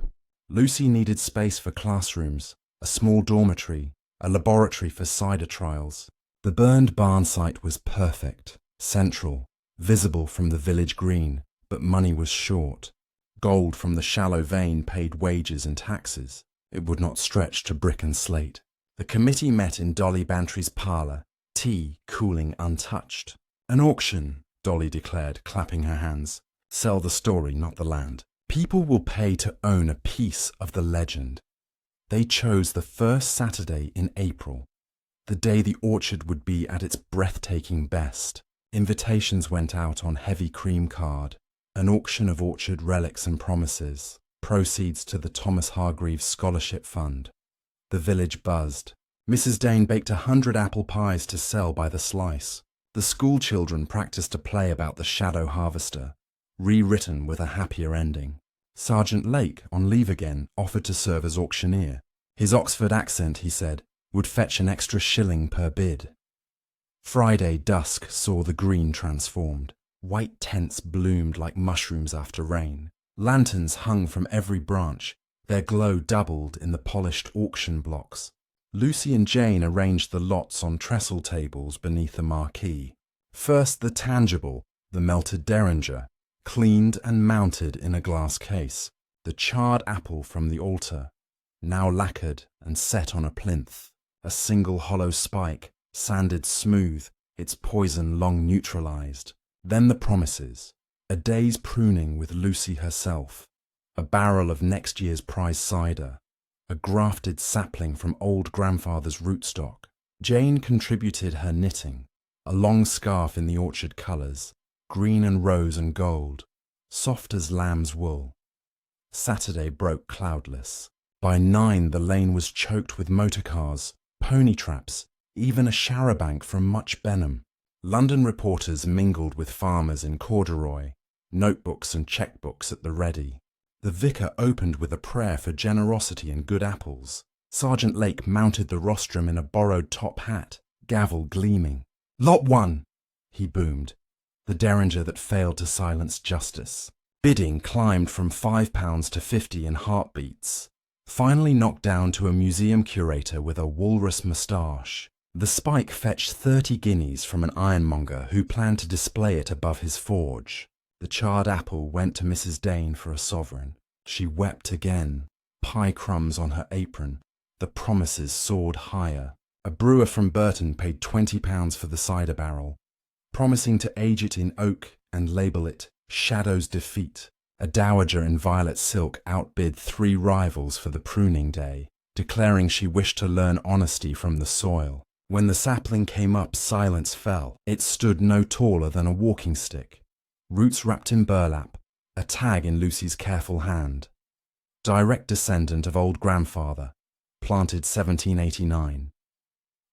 Lucy needed space for classrooms, a small dormitory, a laboratory for cider trials. The burned barn site was perfect, central, visible from the village green, but money was short. Gold from the shallow vein paid wages and taxes. It would not stretch to brick and slate. The committee met in Dolly Bantry's parlour, tea cooling untouched. An auction, Dolly declared, clapping her hands. Sell the story, not the land. People will pay to own a piece of the legend. They chose the first Saturday in April, the day the orchard would be at its breathtaking best. Invitations went out on heavy cream card. An auction of orchard relics and promises. Proceeds to the Thomas Hargreaves Scholarship Fund. The village buzzed. Mrs. Dane baked 100 apple pies to sell by the slice. The school children practiced a play about the shadow harvester, rewritten with a happier ending. Sergeant Lake, on leave again, offered to serve as auctioneer. His Oxford accent, he said, would fetch an extra shilling per bid. Friday dusk saw the green transformed. White tents bloomed like mushrooms after rain. Lanterns hung from every branch. Their glow doubled in the polished auction blocks. Lucy and Jane arranged the lots on trestle tables beneath a marquee. First the tangible, the melted derringer, cleaned and mounted in a glass case. The charred apple from the altar, now lacquered and set on a plinth. A single hollow spike, sanded smooth, its poison long neutralized. Then the promises. A day's pruning with Lucy herself. A barrel of next year's prize cider. A grafted sapling from old grandfather's rootstock. Jane contributed her knitting. A long scarf in the orchard colours, green and rose and gold, soft as lamb's wool. Saturday broke cloudless. By 9 the lane was choked with motorcars, pony traps, even a charabanc from Much Benham. London reporters mingled with farmers in corduroy, notebooks and checkbooks at the ready. The vicar opened with a prayer for generosity and good apples. Sergeant Lake mounted the rostrum in a borrowed top hat, gavel gleaming. "Lot 1!" he boomed, the derringer that failed to silence justice. Bidding climbed from £5 to 50 in heartbeats, finally knocked down to a museum curator with a walrus moustache. The spike fetched 30 guineas from an ironmonger who planned to display it above his forge. The charred apple went to Mrs. Dane for a sovereign. She wept again, pie crumbs on her apron. The promises soared higher. A brewer from Burton paid £20 for the cider barrel, promising to age it in oak and label it Shadow's Defeat. A dowager in violet silk outbid 3 rivals for the pruning day, declaring she wished to learn honesty from the soil. When the sapling came up, silence fell. It stood no taller than a walking stick. Roots wrapped in burlap, a tag in Lucy's careful hand. Direct descendant of old grandfather, planted 1789.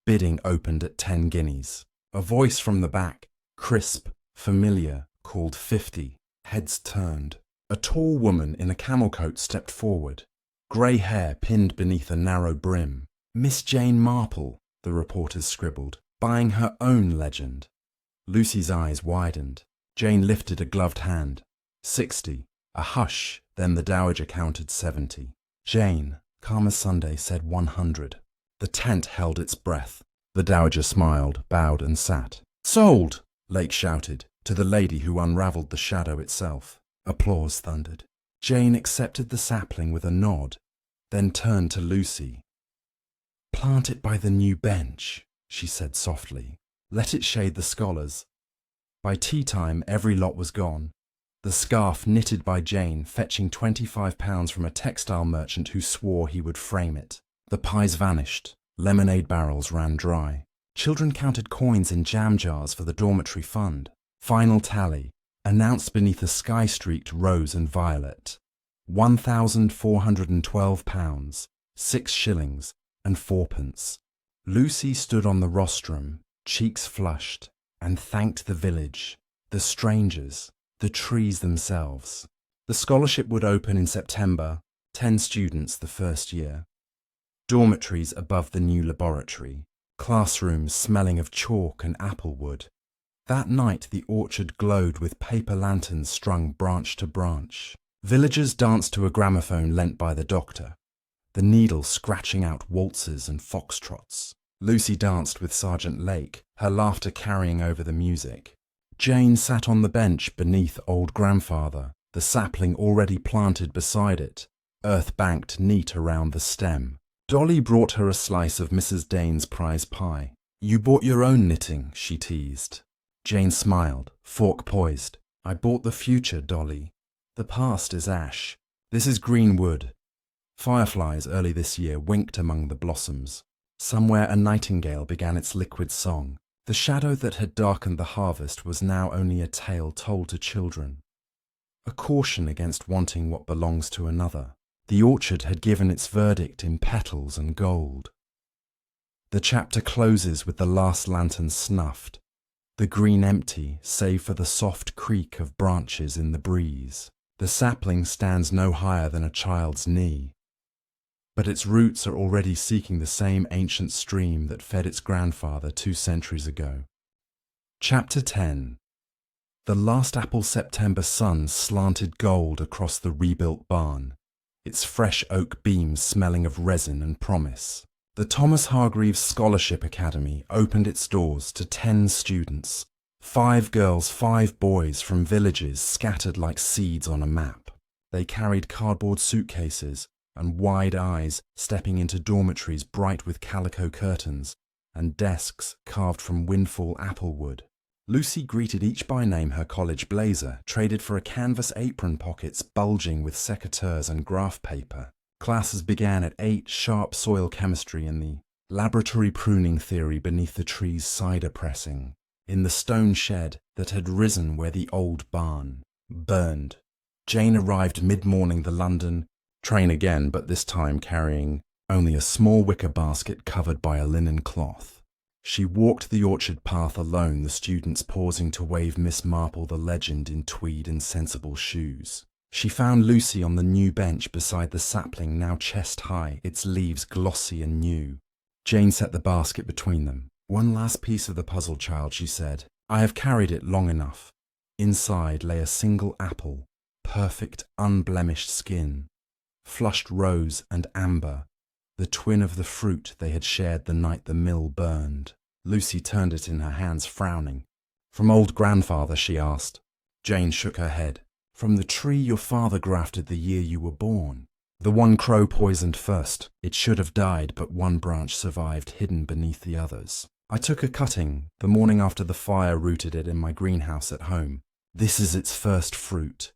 Bidding opened at 10 guineas. A voice from the back, crisp, familiar, called 50. Heads turned. A tall woman in a camel coat stepped forward, grey hair pinned beneath a narrow brim. Miss Jane Marple, the reporters scribbled, buying her own legend. Lucy's eyes widened. Jane lifted a gloved hand. 60. A hush, then the dowager counted 70. Jane, calm as Sunday, said 100. The tent held its breath. The dowager smiled, bowed and sat. Sold! Lake shouted, to the lady who unravelled the shadow itself. Applause thundered. Jane accepted the sapling with a nod, then turned to Lucy. Plant it by the new bench, she said softly. Let it shade the scholars. By tea time, every lot was gone. The scarf knitted by Jane fetching £25 from a textile merchant who swore he would frame it. The pies vanished. Lemonade barrels ran dry. Children counted coins in jam jars for the dormitory fund. Final tally, announced beneath a sky-streaked rose and violet. £1,412, 6 shillings and 4pence. Lucy stood on the rostrum, cheeks flushed, and thanked the village, the strangers, the trees themselves. The scholarship would open in September, 10 students the first year. Dormitories above the new laboratory, classrooms smelling of chalk and applewood. That night the orchard glowed with paper lanterns strung branch to branch. Villagers danced to a gramophone lent by the doctor, the needle scratching out waltzes and foxtrots. Lucy danced with Sergeant Lake, her laughter carrying over the music. Jane sat on the bench beneath old grandfather, the sapling already planted beside it, earth banked neat around the stem. Dolly brought her a slice of Mrs. Dane's prize pie. You bought your own knitting, she teased. Jane smiled, fork poised. I bought the future, Dolly. The past is ash. This is green wood. Fireflies early this year winked among the blossoms. Somewhere a nightingale began its liquid song. The shadow that had darkened the harvest was now only a tale told to children. A caution against wanting what belongs to another. The orchard had given its verdict in petals and gold. The chapter closes with the last lantern snuffed, the green empty save for the soft creak of branches in the breeze. The sapling stands no higher than a child's knee, but its roots are already seeking the same ancient stream that fed its grandfather 2 centuries ago. Chapter 10. The last apple September sun slanted gold across the rebuilt barn, its fresh oak beams smelling of resin and promise. The Thomas Hargreaves Scholarship Academy opened its doors to 10 students, 5 girls, 5 boys from villages scattered like seeds on a map. They carried cardboard suitcases and wide eyes, stepping into dormitories bright with calico curtains and desks carved from windfall applewood. Lucy greeted each by name her college blazer, traded for a canvas apron pockets bulging with secateurs and graph paper. Classes began at 8 sharp soil chemistry in the laboratory pruning theory beneath the tree's cider pressing, in the stone shed that had risen where the old barn burned. Jane arrived mid-morning the London train again, but this time carrying only a small wicker basket covered by a linen cloth. She walked the orchard path alone, the students pausing to wave Miss Marple the legend in tweed and sensible shoes. She found Lucy on the new bench beside the sapling now chest-high, its leaves glossy and new. Jane set the basket between them. One last piece of the puzzle, child, she said. I have carried it long enough. Inside lay a single apple, perfect, unblemished skin, flushed rose and amber, the twin of the fruit they had shared the night the mill burned. Lucy turned it in her hands, frowning. From old grandfather, she asked. Jane shook her head. From the tree your father grafted the year you were born. The one crow poisoned first. It should have died, but one branch survived hidden beneath the others. I took a cutting the morning after the fire rooted it in my greenhouse at home. This is its first fruit.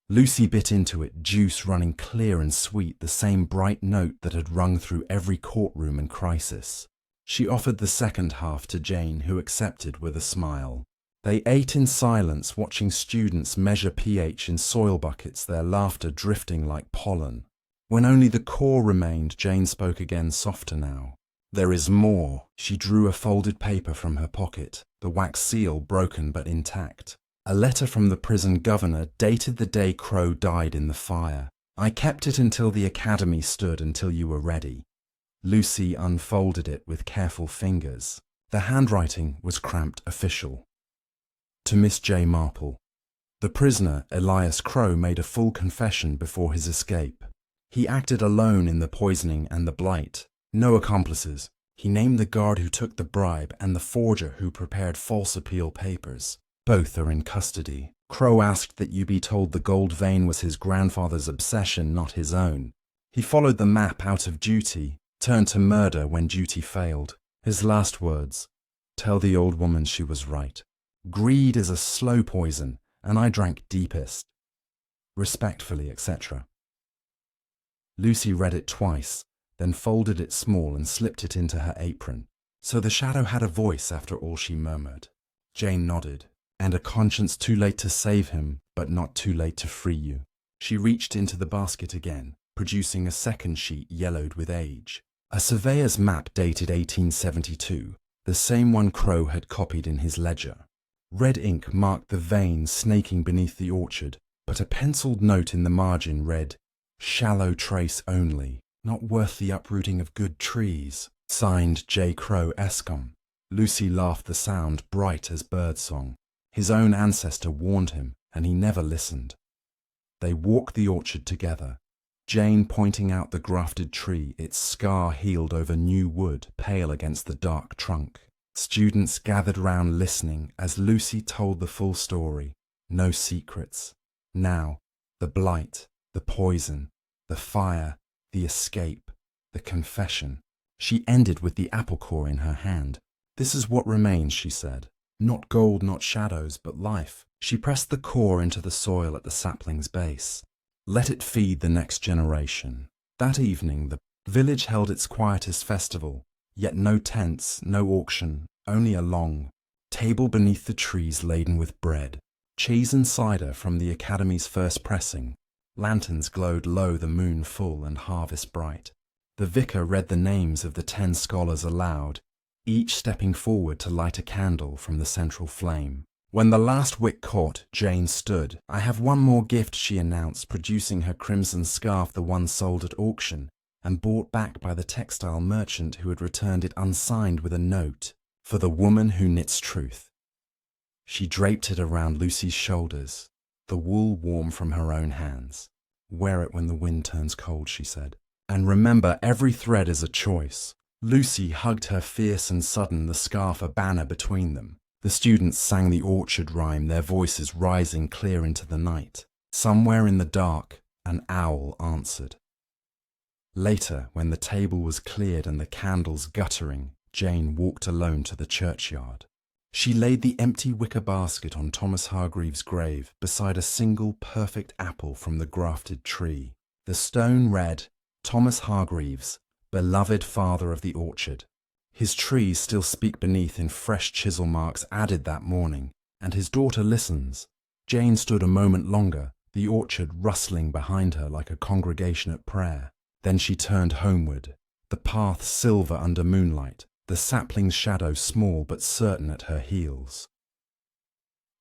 Lucy bit into it, juice running clear and sweet, the same bright note that had rung through every courtroom and crisis. She offered the second half to Jane, who accepted with a smile. They ate in silence, watching students measure pH in soil buckets, their laughter drifting like pollen. When only the core remained, Jane spoke again, softer now. There is more. She drew a folded paper from her pocket, the wax seal broken but intact. A letter from the prison governor, dated the day Crow died in the fire. I kept it until the academy stood, until you were ready. Lucy unfolded it with careful fingers. The handwriting was cramped official. To Miss J. Marple. The prisoner, Elias Crow, made a full confession before his escape. He acted alone in the poisoning and the blight. No accomplices. He named the guard who took the bribe and the forger who prepared false appeal papers. Both are in custody. Crow asked that you be told the gold vein was his grandfather's obsession, not his own. He followed the map out of duty, turned to murder when duty failed. His last words, "Tell the old woman she was right. Greed is a slow poison, and I drank deepest. Respectfully, etc." Lucy read it twice, then folded it small and slipped it into her apron. So the shadow had a voice after all, she murmured. Jane nodded. And a conscience too late to save him, but not too late to free you. She reached into the basket again, producing a second sheet yellowed with age. A surveyor's map dated 1872, the same one Crow had copied in his ledger. Red ink marked the vein snaking beneath the orchard, but a penciled note in the margin read, "Shallow trace only, not worth the uprooting of good trees." Signed J. Crow Escom. Lucy laughed, the sound bright as birdsong. His own ancestor warned him, and he never listened. They walked the orchard together, Jane pointing out the grafted tree, its scar healed over new wood, pale against the dark trunk. Students gathered round listening as Lucy told the full story. No secrets. Now, the blight, the poison, the fire, the escape, the confession. She ended with the apple core in her hand. "This is what remains," she said. "Not gold, not shadows, but life." She pressed the core into the soil at the sapling's base. Let it feed the next generation. That evening, the village held its quietest festival, yet no tents, no auction, only a long table beneath the trees laden with bread, cheese and cider from the academy's first pressing. Lanterns glowed low, the moon full and harvest bright. The vicar read the names of the 10 scholars aloud, each stepping forward to light a candle from the central flame. When the last wick caught, Jane stood. "I have one more gift," she announced, producing her crimson scarf, the one sold at auction, and bought back by the textile merchant who had returned it unsigned with a note, "For the woman who knits truth." She draped it around Lucy's shoulders, the wool warm from her own hands. "Wear it when the wind turns cold," she said. "And remember, every thread is a choice." Lucy hugged her fierce and sudden, the scarf a banner between them. The students sang the orchard rhyme, their voices rising clear into the night. Somewhere in the dark, an owl answered. Later, when the table was cleared and the candles guttering, Jane walked alone to the churchyard. She laid the empty wicker basket on Thomas Hargreaves' grave beside a single perfect apple from the grafted tree. The stone read, "Thomas Hargreaves, beloved father of the orchard." His trees still speak beneath in fresh chisel marks added that morning, and his daughter listens. Jane stood a moment longer, the orchard rustling behind her like a congregation at prayer. Then she turned homeward, the path silver under moonlight, the sapling's shadow small but certain at her heels.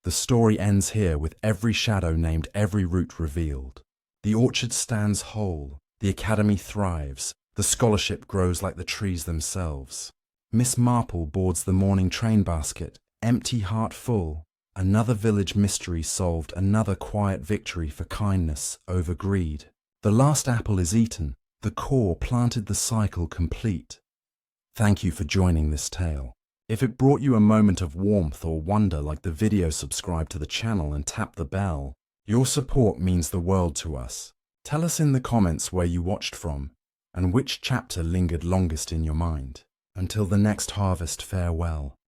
The story ends here with every shadow named, every root revealed. The orchard stands whole, the academy thrives, the scholarship grows like the trees themselves. Miss Marple boards the morning train basket, empty heart full. Another village mystery solved, another quiet victory for kindness over greed. The last apple is eaten, the core planted, the cycle complete. Thank you for joining this tale. If it brought you a moment of warmth or wonder, like the video, subscribe to the channel and tap the bell. Your support means the world to us. Tell us in the comments where you watched from and which chapter lingered longest in your mind. Until the next harvest, farewell.